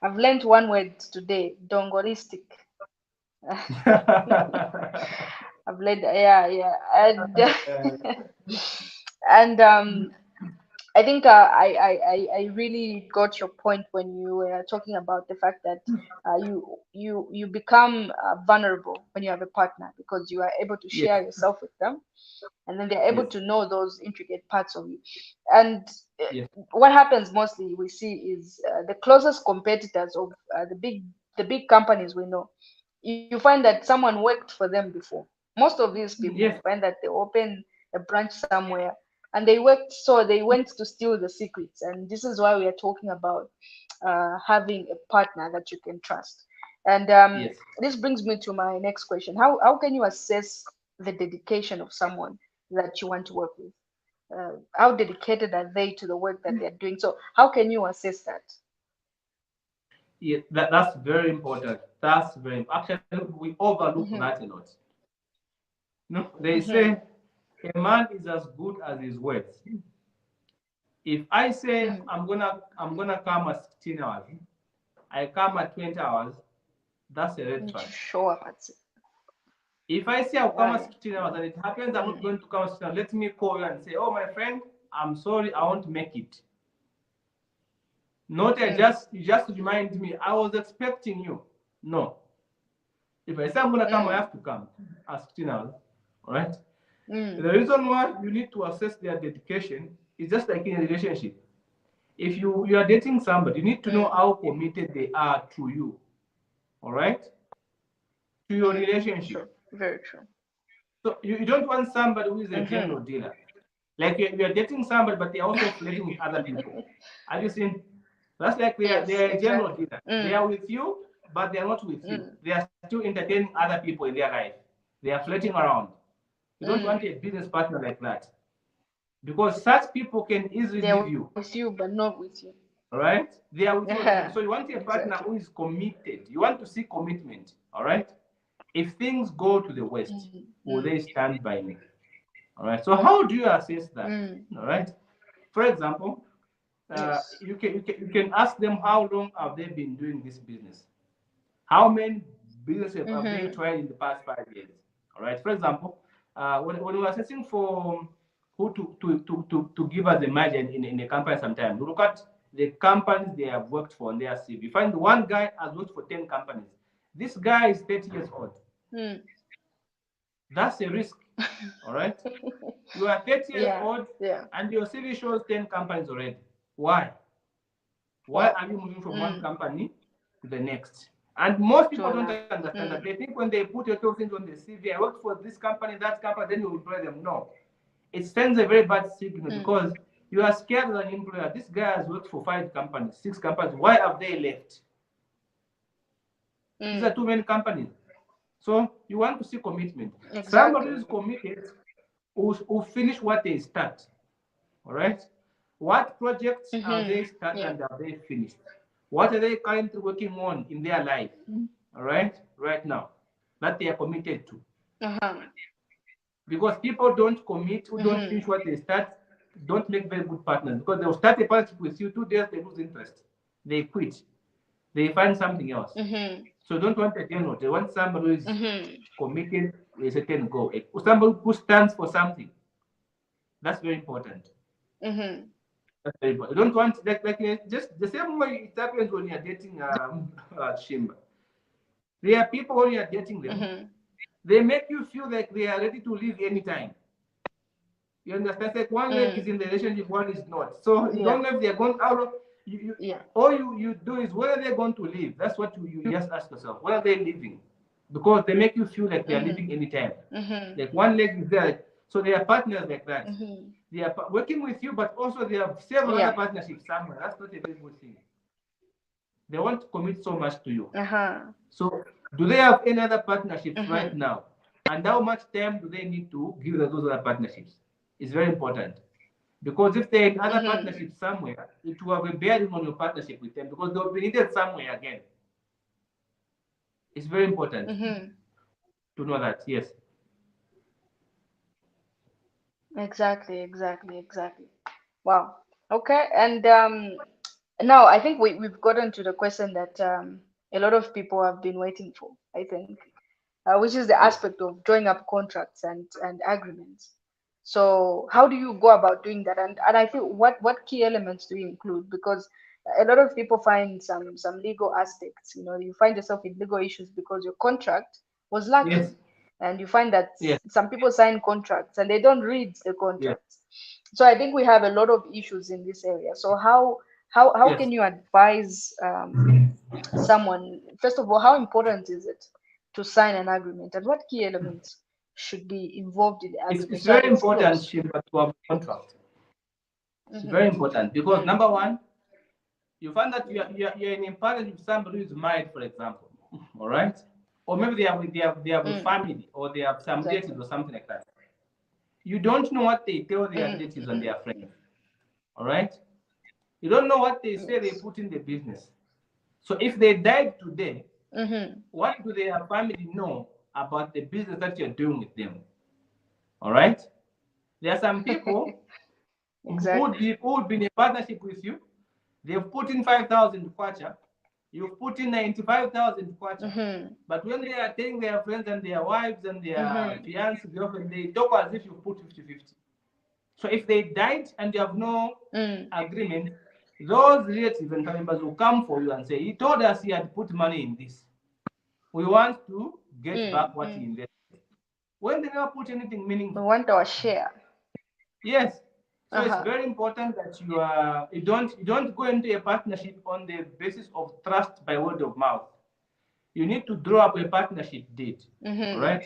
I've learned one word today, dongoristic. I've learned, and and I think I really got your point when you were talking about the fact that you become vulnerable when you have a partner because you are able to Yes, share yourself with them, and then they're able yes, to know those intricate parts of you. And yes, what happens mostly we see is the closest competitors of the big companies we know. You find that someone worked for them before. Most of these people, you yes, find that they open a branch somewhere and they worked, so they went to steal the secrets. And this is why we are talking about having a partner that you can trust. And yes. this brings me to my next question. How can you assess the dedication of someone that you want to work with? How dedicated are they to the work that they're doing? So how can you assess that? Yeah, that's very important. That's very actually we overlook Mm-hmm. that a lot. No, they Mm-hmm. say a man is as good as his words. If I say Mm. I'm gonna come at 16 hours, I come at 20 hours, that's a red You flag. show up at it. If I say I'll come at Right. 16 hours and it happens I'm not Mm. going to come at 16 hours, let me call you and say, oh my friend, I'm sorry, I won't make it. Not Mm. you just remind me, I was expecting you. No. If I say I'm gonna come, I Mm. have to come at 16 hours. All right. Mm. The reason why you need to assess their dedication is just like in a relationship. If you are dating somebody, you need to know Mm. how committed they are to you. All right, to your Mm. relationship. True. Very true. So you don't want somebody who is a Mm-hmm. general dealer. Like you are dating somebody, but they're also flirting with other people. Have you seen? That's like Yes, they are a general exactly. dealer. They Mm. are with you, but they are not with you. Mm. They are still entertaining other people in their life. They are flirting around. You don't Mm. want a business partner like that because such people can easily They're leave with you. you, but not with you. All right, they are with you. So you want a Exactly. partner who is committed. You want to see commitment. All right. If things go to the west, Mm. will Mm. they stand by me? All right. So how do you assess that? Mm. All right. For example, Yes. you can ask them how long have they been doing this business? How many businesses have they Mm-hmm. tried in the past 5 years? All right. For example, when we are assessing for who to give us the margin in a company sometime, we look at the companies they have worked for on their CV. You find one guy has worked for 10 companies. This guy is 30 years old. Mm. That's a risk. All right. You are 30 years Yeah. old Yeah. and your CV shows 10 companies already. Why? Why Wow. are you moving from one Mm. company to the next? And most To people don't another. understand that. They Mm. think when they put your two things on the CV, I worked for this company, that company, then you employ them. No. It sends a very bad signal Mm. because you are scared as an employer. This guy has worked for 5 companies, 6 companies. Why have they left? These are Mm. too many companies. So you want to see commitment. Somebody who Exactly. is committed who finish what they start. All right. What projects have Mm-hmm. they started Yeah. and have they finished? What are they currently working on in their life? All right now, that they are committed to. Uh-huh. Because people don't commit, who don't Mm-hmm. finish what they start, don't make very good partners. Because they'll start a partnership with you, 2 days they lose interest, they quit, they find something else. Mm-hmm. So don't want a general. They want somebody who is Mm-hmm. committed with a certain goal, somebody who stands for something. That's very important. Mm-hmm. That's very important. You don't want just the same way it happens when you're dating Shimba. There are people when you're dating them, Mm-hmm. they make you feel like they are ready to leave anytime. You understand? It's like one leg is Mm. in the relationship, one is not. So you Yeah. don't know if they're going out of Yeah. all you do is whether they're going to leave. That's what you just ask yourself. When are they leaving? Because they make you feel like they are Mm-hmm. leaving anytime. Mm-hmm. Like one leg is there. So they are partners like that. Mm-hmm. They are working with you, but also they have several other Yeah. partnerships somewhere. That's not a very good thing. They won't commit so much to you. Uh-huh. So do they have any other partnerships right Mm-hmm. now? And how much time do they need to give those other partnerships? It's very important. Because if they're in other Mm-hmm. partnerships somewhere, it will have a bearing on your partnership with them because they'll be needed somewhere again. It's very important Mm-hmm. to know that, yes. Exactly, exactly, exactly. Wow. Okay. And now I think we've gotten to the question that a lot of people have been waiting for, I think, which is the Yes. aspect of drawing up contracts and agreements. So how do you go about doing that? And I feel what key elements do you include? Because a lot of people find some legal aspects. You know, you find yourself in legal issues because your contract was Yes. lacking, and you find that Yes. some people sign contracts and they don't read the Yes. contracts. So I think we have a lot of issues in this area. So how Yes. can you advise someone, first of all, how important is it to sign an agreement, and what key elements should be involved in the agreement It's so that very it's important, closed? Shilpa, to have a contract. It's very Mm-hmm. important because Mm, number one, you find that you're in a partnership with somebody who is married, for example, all right? Or maybe they have a mm, family, or they have some exactly. relatives or something like that. You don't know what they tell their Mm, relatives and mm, their friends, all right? You don't know what they say they yes. put in the business. So if they died today, Mm-hmm. what do their family know about the business that you're doing with them? All right? There are some people Exactly. who would be in a partnership with you. They've put in 5,000 kwacha. You've put in 95,000 kwacha. Mm-hmm. But when they are telling their friends and their wives and their Mm-hmm. fiancé, girlfriend, they talk as if you put 50-50. So if they died and you have no Mm, agreement, those relatives and family members will come for you and say, he told us he had put money in this. We want to get mm, back what he mm. invested. When they never put anything We meaningful. want our share. Yes. So it's Uh-huh. very important that you don't go into a partnership on the basis of trust by word of mouth. You need to draw up a partnership deed. All Mm-hmm. right.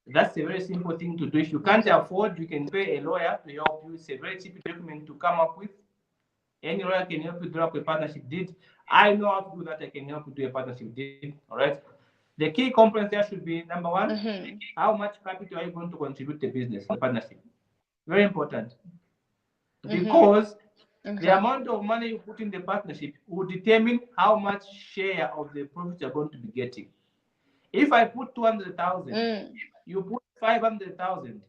That's a very simple thing to do. If you can't Okay. afford, you can pay a lawyer to help you. It's a very cheap document to come up with. Any lawyer can help you draw up a partnership deed. I know how to do that. I can help you do a partnership deed. All right. The key components there should be number one, Mm-hmm. how much capital are you going to contribute to the business, the partnership? Very important. Mm-hmm. Because the Exactly. amount of money you put in the partnership will determine how much share of the profit you're going to be getting. If I put 200,000, Mm, you put 500,000,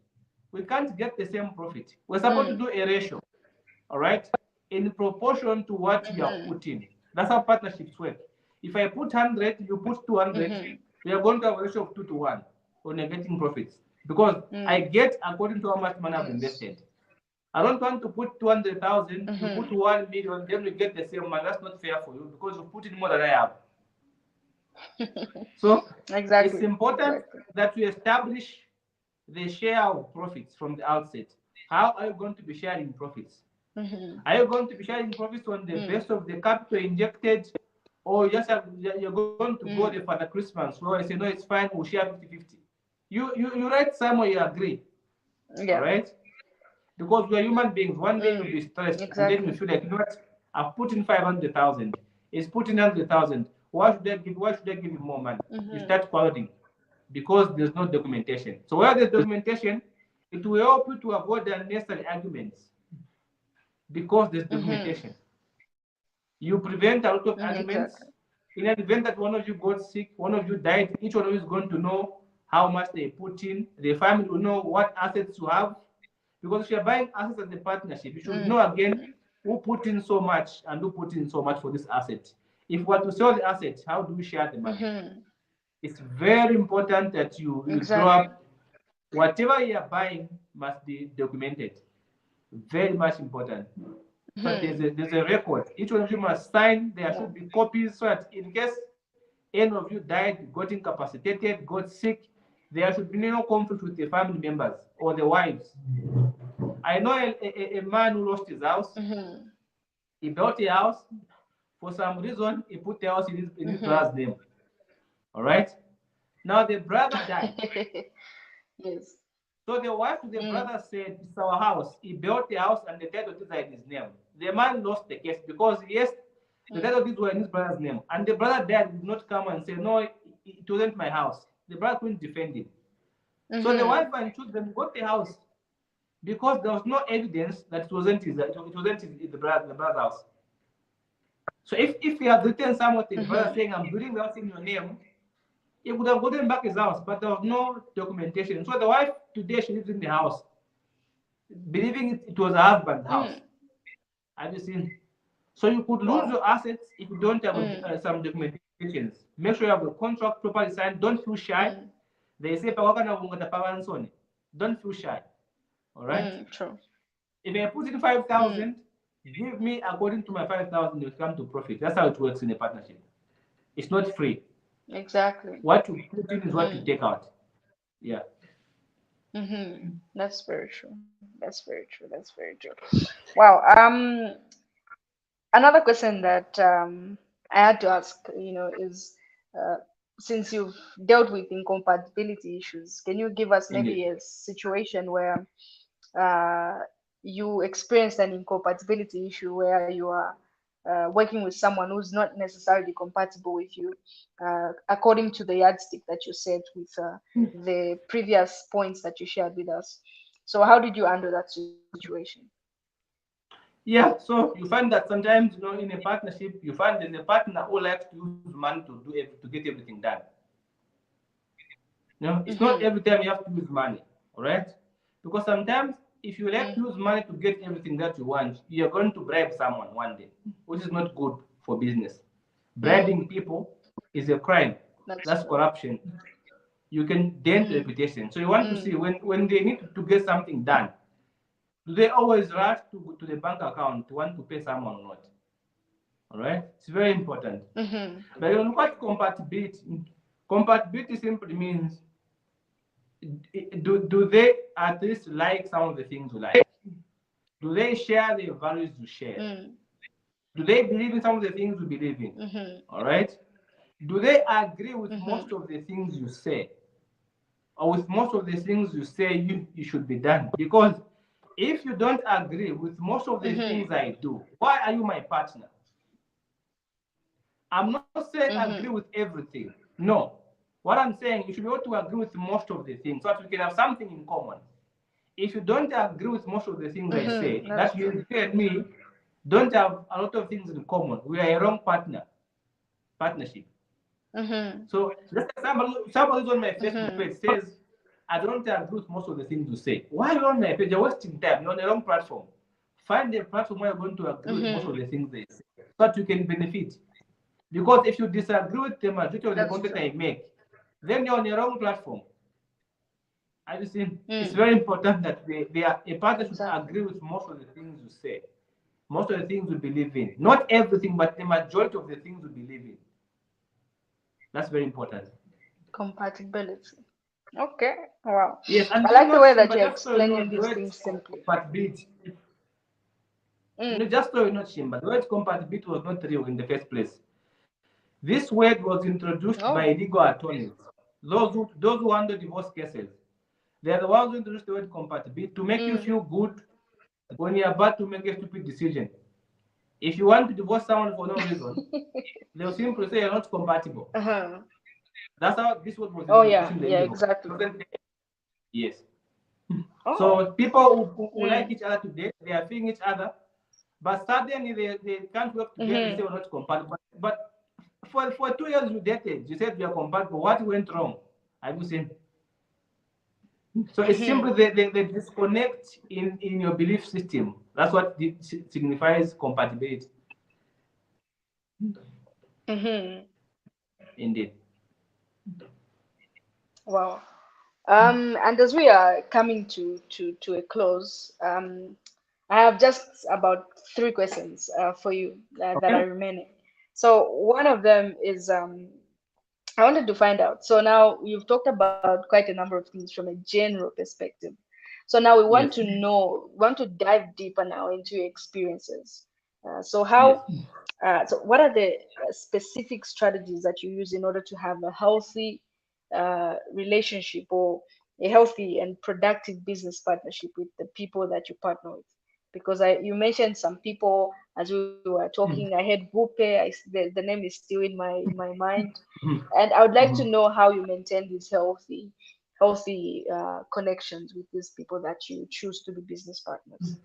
we can't get the same profit. We're supposed to mm, do a ratio, all right, in proportion to what you have mm-hmm. put in. That's how partnerships work. If I put 100, you put 200, Mm-hmm. we are going to have a ratio of 2 to 1 on getting profits because I Mm, get according to how much money I've yes. invested. I don't want to put 200,000, you put Mm-hmm. 1 million, then we get the same money. That's not fair for you because you put in more than I have. So it's Exactly. important Exactly. that we establish the share of profits from the outset. How are you going to be sharing profits? Mm-hmm. Are you going to be sharing profits on the Mm, base of the capital injected, or you're going to go there for the mm. Christmas? Well, I say, no, it's fine, we'll share 50-50. You write somewhere you agree, all Yeah. right? Because we are human beings. One day you'll Mm, be stressed, and then you exactly. feel like, you know what? I've put in 500,000. It's put in 100,000. Why should I give you more money? You Mm-hmm. start quarreling because there's no documentation. So where there's documentation, it will help you to avoid the unnecessary arguments because there's Mm-hmm. documentation. You prevent a lot of Mm, arguments. exactly. In an event that one of you got sick, one of you died, each one of you is going to know how much they put in. The family will know what assets you have. Because if you're buying assets as a partnership, you should know again Mm, who put in so much and who put in so much for this asset. If we were to sell the asset, how do we share the money? mm-hmm. It's very important that you draw Exactly. up whatever you are buying must be documented. Very much important. So there's Mm-hmm. a record. Each one of you must sign. There Yeah. should be copies so that in case any of you died, got incapacitated, got sick, there should be no conflict with the family members or the wives. I know a man who lost his house. Mm-hmm. He built a house. For some reason, he put the house in his Mm-hmm. brother's name. All right. Now the brother died. Yes. So the wife to the Mm, brother said, "It's our house." He built the house and the title deeds are in his name. The man lost the case because yes, the mm, title deeds were in his brother's name, and the brother dad did not come and say, "No, it wasn't my house." The brother couldn't defend him. So the wife mm-hmm. and children got the house because there was no evidence that it wasn't the brother's house. So if he had written somewhere to the brother Mm-hmm. saying, "I'm building the house in your name," he would have gotten back his house, but there was no documentation. So the wife today she lives in the house, believing it was her husband's house. Mm, Have you seen? So you could lose wow. your assets if you don't have Mm, some documentations. Make sure you have the contract properly signed. Don't feel shy. mm, They say, "Pawaka na wunga ta pawansoni." Don't feel shy. All right. True. If I put in 5,000, give me according to my 5,000, you come to profit. That's how it works in a partnership. It's not free. Exactly. What you put in is what you take out. Yeah. That's very true. That's very true. That's very true. Wow. Another question that I had to ask, is uh, since you've dealt with incompatibility issues, can you give us Indeed. maybe a situation where uh, you experienced an incompatibility issue where you are working with someone who's not necessarily compatible with you, according to the yardstick that you set with the previous points that you shared with us. So, how did you handle that situation? Yeah, so you find that sometimes, in a partnership, you find there's a partner who likes to use money to get everything done. It's not every time you have to use money, all right? Because sometimes if you like to use money to get everything that you want, you're going to bribe someone one day, which is not good for business. Bribing people is a crime. That's corruption. You can dent reputation. So you want to see when they need to get something done, do they always rush to the bank account to want to pay someone or not? All right, it's very important. But when you look at compatibility simply means, do they at least like some of the things you like? Do they share the values you share? Do they believe in some of the things you believe in? All right. Do they agree with most of the things you say? Or with most of the things you say you should be done? Because if you don't agree with most of the things I do, why are you my partner? I'm not saying agree with everything. No. What I'm saying, you should be able to agree with most of the things so that we can have something in common. If you don't agree with most of the things I say, that means you and me don't have a lot of things in common. We are a wrong partnership. So somebody on my Facebook page says, I don't agree with most of the things you say. Why are you on my page? You're wasting time. You're on the wrong platform. Find a platform where you're going to agree with most of the things they say so that you can benefit. Because if you disagree with the majority of the content I make, then you're on the wrong platform. I just think it's very important that a partner should agree with most of the things you say, most of the things you believe in. Not everything, but the majority of the things you believe in. That's very important. Compatibility. Okay. Wow. Yes, and I like the way that Shimba, you're just so you know, explaining the these word things simply. compatibility. Just so you know, Shimba, the word compatibility was not real in the first place. This word was introduced by legal attorneys, those who handle divorce cases. They are the ones who introduced the word compatibility to make you feel good when you're about to make a stupid decision. If you want to divorce someone for no reason, they'll simply say you're not compatible. That's how this word was introduced in the legal. Exactly. Yes. So people who like each other today, they are feeling each other, but suddenly they can't work together. They say we're not compatible. But for 2 years you dated, you said you are compatible. What went wrong? Have you seen? So it's simply the disconnect in your belief system. That's what signifies compatibility. Indeed. Wow. And as we are coming to a close, I have just about 3 questions for you that Okay. are remaining. So one of them is I wanted to find out. So now you've talked about quite a number of things from a general perspective. So now we want Yes. to know, we want to dive deeper now into your experiences. Yes. So what are the specific strategies that you use in order to have a healthy relationship or a healthy and productive business partnership with the people that you partner with? Because you mentioned some people as we were talking. I heard Gupe. The name is still in my mind, and I would like to know how you maintain these healthy connections with these people that you choose to be business partners.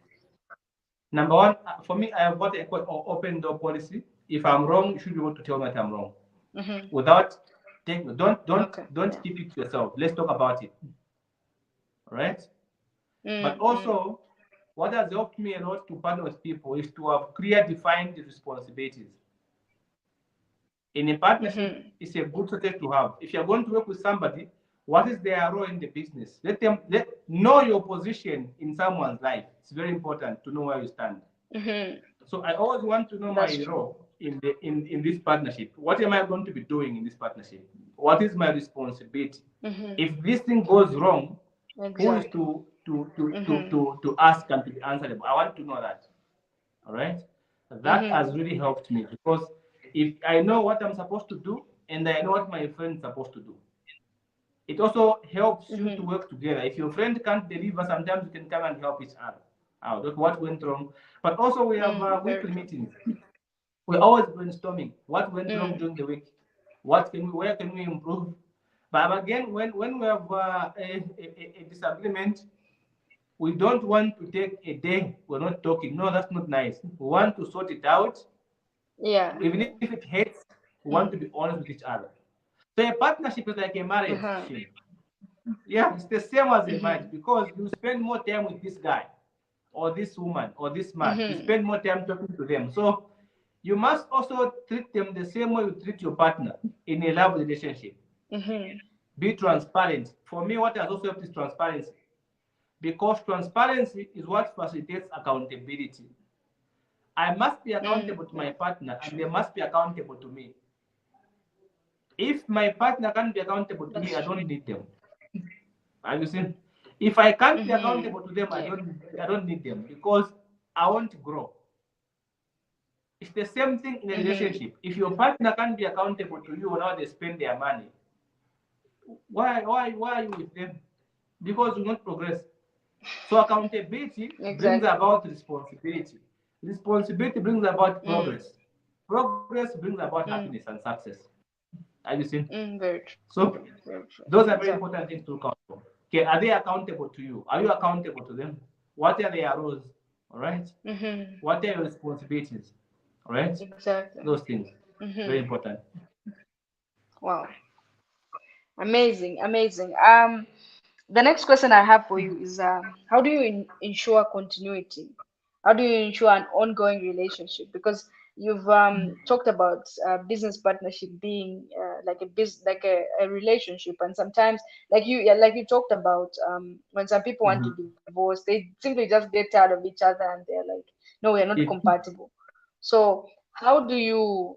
Number one, for me, I have got an open door policy. If I'm wrong, you should be able to tell me that I'm wrong. Without don't keep it to yourself. Let's talk about it. All right. But also, what has helped me a lot to partner with people is to have clear, defined responsibilities. In a partnership, it's a good strategy to have. If you're going to work with somebody, What is their role in the business? Know your position in someone's life. It's very important to know where you stand. So I always want to know my role in this partnership. What am I going to be doing in this partnership? What is my responsibility? If this thing goes wrong, who is to ask and to be answerable? I want to know that. All right. That has really helped me, because if I know what I'm supposed to do and I know what my friend is supposed to do, it also helps you to work together. If your friend can't deliver, sometimes you can come and help each other out. Look what went wrong. But also we have weekly meetings. We're always brainstorming what went wrong during the week. Where can we improve? But again, when we have a disagreement, we don't want to take a day we're not talking. No, that's not nice. We want to sort it out. Yeah. Even if it hurts, we want to be honest with each other. So a partnership is like a marriage. Yeah, it's the same as a marriage, because you spend more time with this guy or this woman or this man. You spend more time talking to them. So you must also treat them the same way you treat your partner in a love relationship. Be transparent. For me, what has also helped is transparency, because transparency is what facilitates accountability. I must be accountable to my partner, and they must be accountable to me. If my partner can't be accountable to me, I don't need them. Are you seeing? If I can't be accountable to them, I don't need them, because I want to grow. It's the same thing in a relationship. If your partner can't be accountable to you on how they spend their money, why are you with them? Because you not progress. So accountability brings about responsibility. Responsibility brings about progress. Progress brings about happiness and success. Are you seeing? Very true. So those are very important things to look out for. Okay, are they accountable to you? Are you accountable to them? What are their roles? All right. What are your responsibilities? All right. Exactly. Those things. Very important. Wow. Amazing, amazing. The next question I have for you is, how do you ensure continuity? How do you ensure an ongoing relationship? Because you've talked about business partnership being like a relationship, and sometimes like you talked about when some people want to divorce, they simply just get tired of each other and they're like, no, we're not compatible. So how do you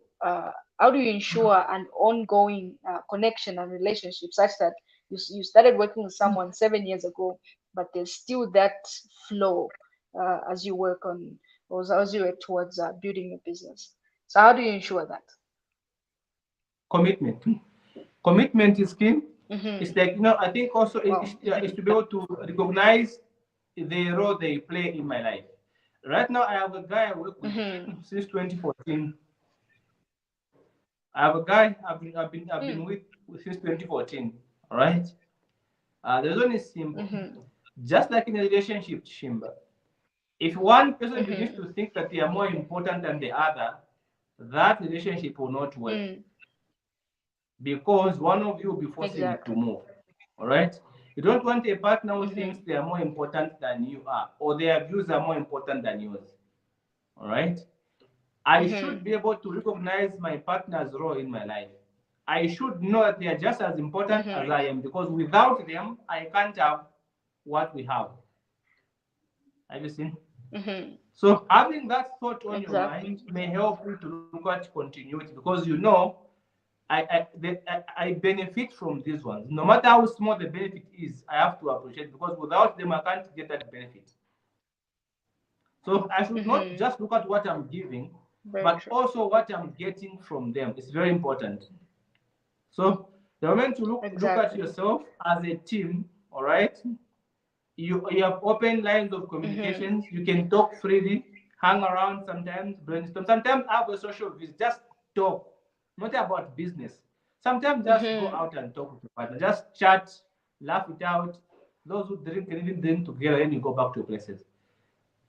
ensure an ongoing connection and relationship, such that you started working with someone 7 years ago, but there's still that flow as you work on, or as you work towards building your business? So how do you ensure that? Commitment. Commitment is key. It's like, I think also it's to be able to recognize the role they play in my life. Right now, I have a guy I work with since 2014. I have a guy I've been with since 2014. All right. The reason is simple. Just like in a relationship, Shimba, if one person begins to think that they are more important than the other, that relationship will not work. Because one of you will be forcing it to move. All right. You don't want a partner who thinks they are more important than you are, or their views are more important than yours. All right. I should be able to recognize my partner's role in my life. I should know that they are just as important as I am, because without them, I can't have what we have. Have you seen? So having that thought on your mind may help you to look at continuity, because I benefit from these ones. No matter how small the benefit is, I have to appreciate, because without them, I can't get that benefit. So I should not just look at what I'm giving, but also what I'm getting from them. It's very important. So the moment you look at yourself as a team, all right, you have open lines of communications. You can talk freely, hang around sometimes, brainstorm. Sometimes have a social visit, just talk, not about business. Sometimes just go out and talk with your partner, just chat, laugh it out. Those who drink can even drink together, then you go back to your places.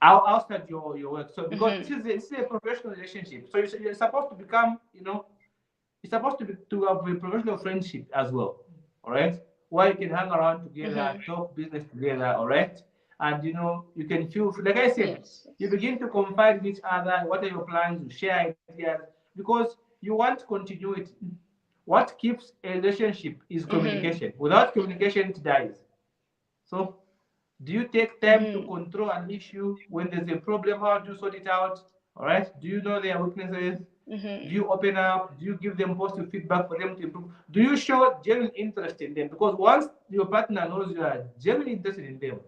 I'll start your work. So because this is a professional relationship, so you're supposed to become, you're supposed to have a professional friendship as well. All right, where you can hang around together, talk business together. All right, and you can feel, like I said, you begin to confide in each other. What are your plans? You share ideas, because you want continuity. what keeps a relationship is communication. Without communication, it dies. So, do you take time to control an issue? When there's a problem, how do you sort it out? All right. Do you know their weaknesses? Do you open up? Do you give them positive feedback for them to improve? Do you show genuine interest in them? Because once your partner knows you are genuinely interested in them,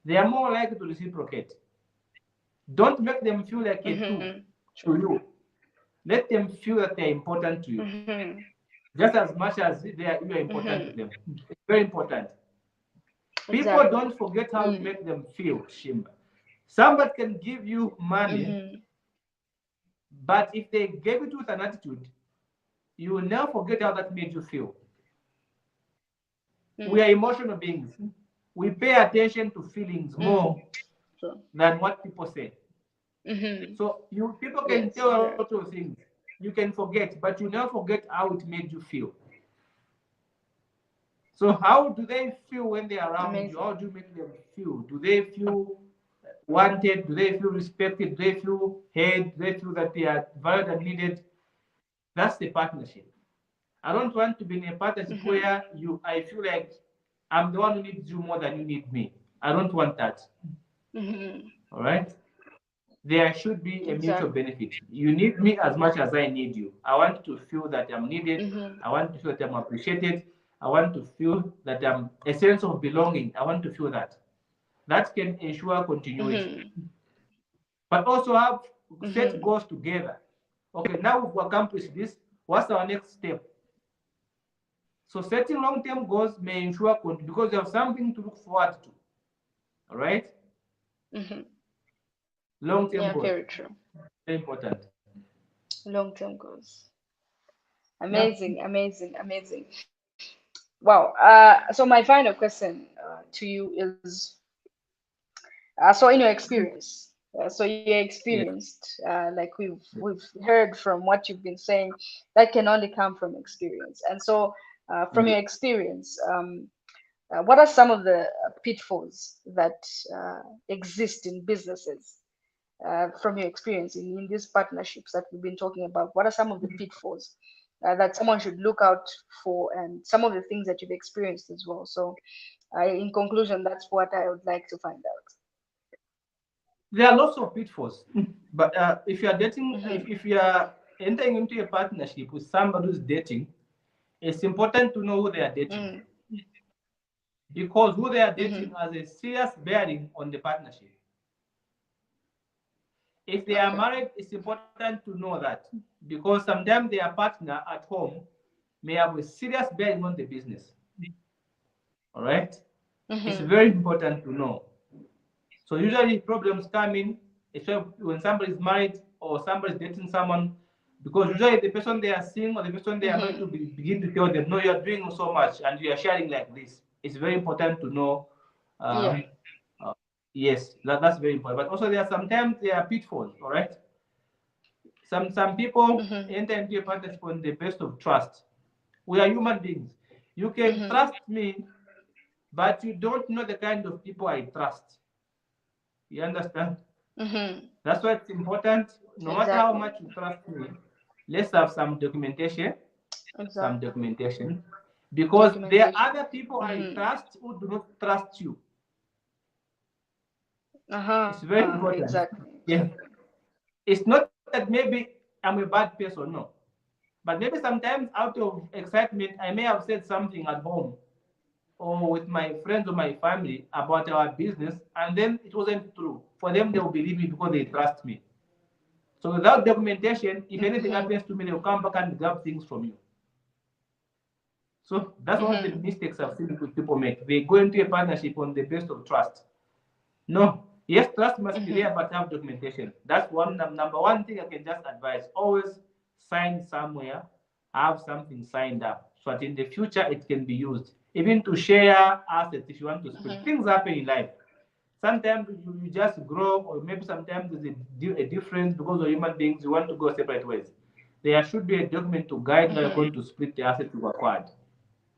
they are more likely to reciprocate. Don't make them feel like a tool to you. Let them feel that they are important to you, just as much as you are important to them. It's very important. People don't forget how to make them feel, Shimba. Somebody can give you money, but if they gave it with an attitude, you will never forget how that made you feel. We are emotional beings. We pay attention to feelings more than what people say. So people can tell a lot of things. You can forget, but you never forget how it made you feel. So how do they feel when they're around you? How do you make them feel? Do they feel wanted? Do they feel respected? Do they feel heard? Do they feel that they are valued and needed? That's the partnership. I don't want to be in a partnership where I feel like I'm the one who needs you more than you need me. I don't want that. All right? There should be a mutual benefit. You need me as much as I need you. I want to feel that I'm needed. I want to feel that I'm appreciated. I want to feel that I'm a sense of belonging. I want to feel that. That can ensure continuity. But also have set goals together. Okay, now we've accomplished this. What's our next step? So setting long-term goals may ensure because you have something to look forward to. All right? Long-term goals. Very true. Very important. Long-term goals. Amazing, amazing. Wow. So my final question to you is, so in your experience, so you're experienced, like we've heard from what you've been saying, that can only come from experience. And so, from your experience, what are some of the pitfalls that exist in businesses? From your experience in these partnerships that we've been talking about, what are some of the pitfalls that someone should look out for, and some of the things that you've experienced as well? So, in conclusion, that's what I would like to find out. There are lots of pitfalls, but if you are dating, if you are entering into a partnership with somebody who's dating, it's important to know who they are dating, because who they are dating has a serious bearing on the partnership. If they are married, it's important to know that, because sometimes their partner at home may have a serious bearing on the business. All right? It's very important to know. So usually problems come in, especially when somebody is married or somebody is dating someone, because usually the person they are seeing or the person they are married to begin to tell them, no, you are doing so much and you are sharing like this. It's very important to know. Yes, that's very important. But also sometimes there are pitfalls, all right? Some people enter into a partnership on the basis of trust. We are human beings. You can trust me, but you don't know the kind of people I trust. You understand? That's why it's important. No matter how much you trust me, let's have some documentation. Some documentation. Because there are other people I trust who do not trust you. It's very important. Yeah. It's not that maybe I'm a bad person, no. But maybe sometimes out of excitement, I may have said something at home or with my friends or my family about our business, and then it wasn't true. For them, they will believe me because they trust me. So without documentation, if anything happens to me, they'll come back and grab things from you. So that's one of the mistakes I've seen people make. They go into a partnership on the basis of trust. No. Yes, trust must be there, but have documentation. That's number one thing I can just advise. Always sign somewhere, have something signed up, so that in the future it can be used. Even to share assets if you want to split. Things happen in life. Sometimes you just grow, or maybe sometimes there's a difference because of human beings, you want to go separate ways. There should be a document to guide how you're going to split the assets you've acquired,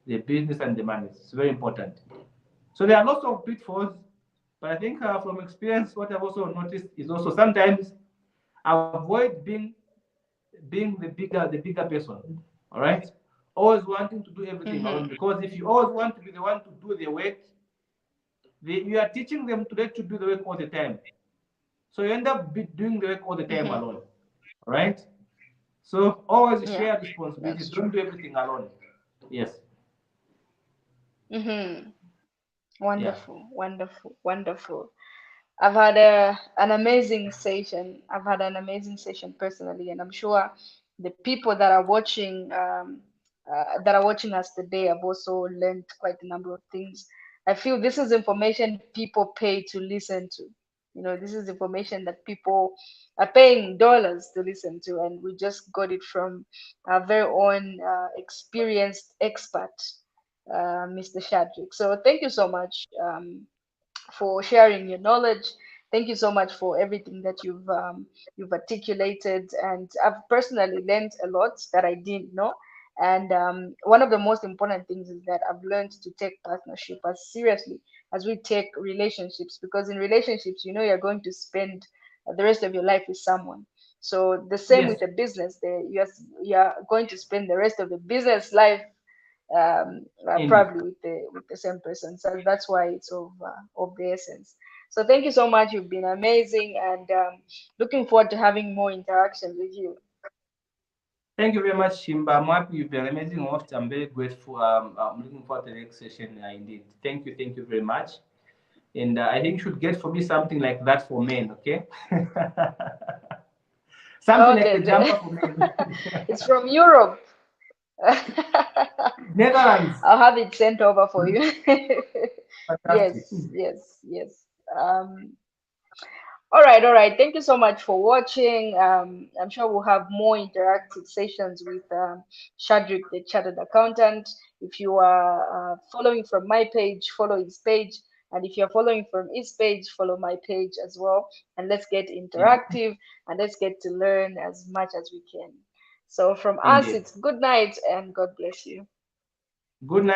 the business and the money. It's very important. So there are lots of pitfalls, but I think from experience, what I've also noticed is also sometimes avoid being the bigger person. All right? always wanting to do everything Mm-hmm. alone. Because if you always want to be the one to do the work, you are teaching them to do the work all the time. So you end up doing the work all the time Mm-hmm. alone, right? So always Yeah, share responsibilities. that's true. Don't do everything alone. Yes. Mm-hmm. Yeah. Wonderful, wonderful, wonderful. I've had an amazing session. I've had an amazing session personally, and I'm sure the people that are watching us today have also learned quite a number of things. I feel this is information people pay to listen to. You know, this is information that people are paying dollars to listen to, and we just got it from our very own experienced expert, Mr. Shadrick. So thank you so much. For sharing your knowledge. Thank you so much for everything that you've articulated, and I've personally learned a lot that I didn't know. And one of the most important things is that I've learned to take partnership as seriously as we take relationships, because in relationships, you know, you're going to spend the rest of your life with someone. So the same Yes. with a business, there you're going to spend the rest of the business life Indeed. probably with the same person. So that's why it's of the essence. So thank you so much. You've been amazing, and looking forward to having more interactions with you. Thank you very much, Shimba. I'm happy you've been an amazing host. I'm very grateful. I'm looking forward to the next session. Indeed. Thank you very much. And I think you should get for me something like that for men, okay? Something like Okay, the jumper for men. it's from Europe. Netherlands. I'll have it sent over for you. Fantastic. Yes, yes, yes. All right. Thank you so much for watching. I'm sure we'll have more interactive sessions with Shadrick, the chartered accountant. If you are following from my page, follow his page. And if you're following from his page, follow my page as well. And let's get Indeed. interactive and let's get to learn as much as we can. So from us, Indeed. it's good night and God bless you. Good night.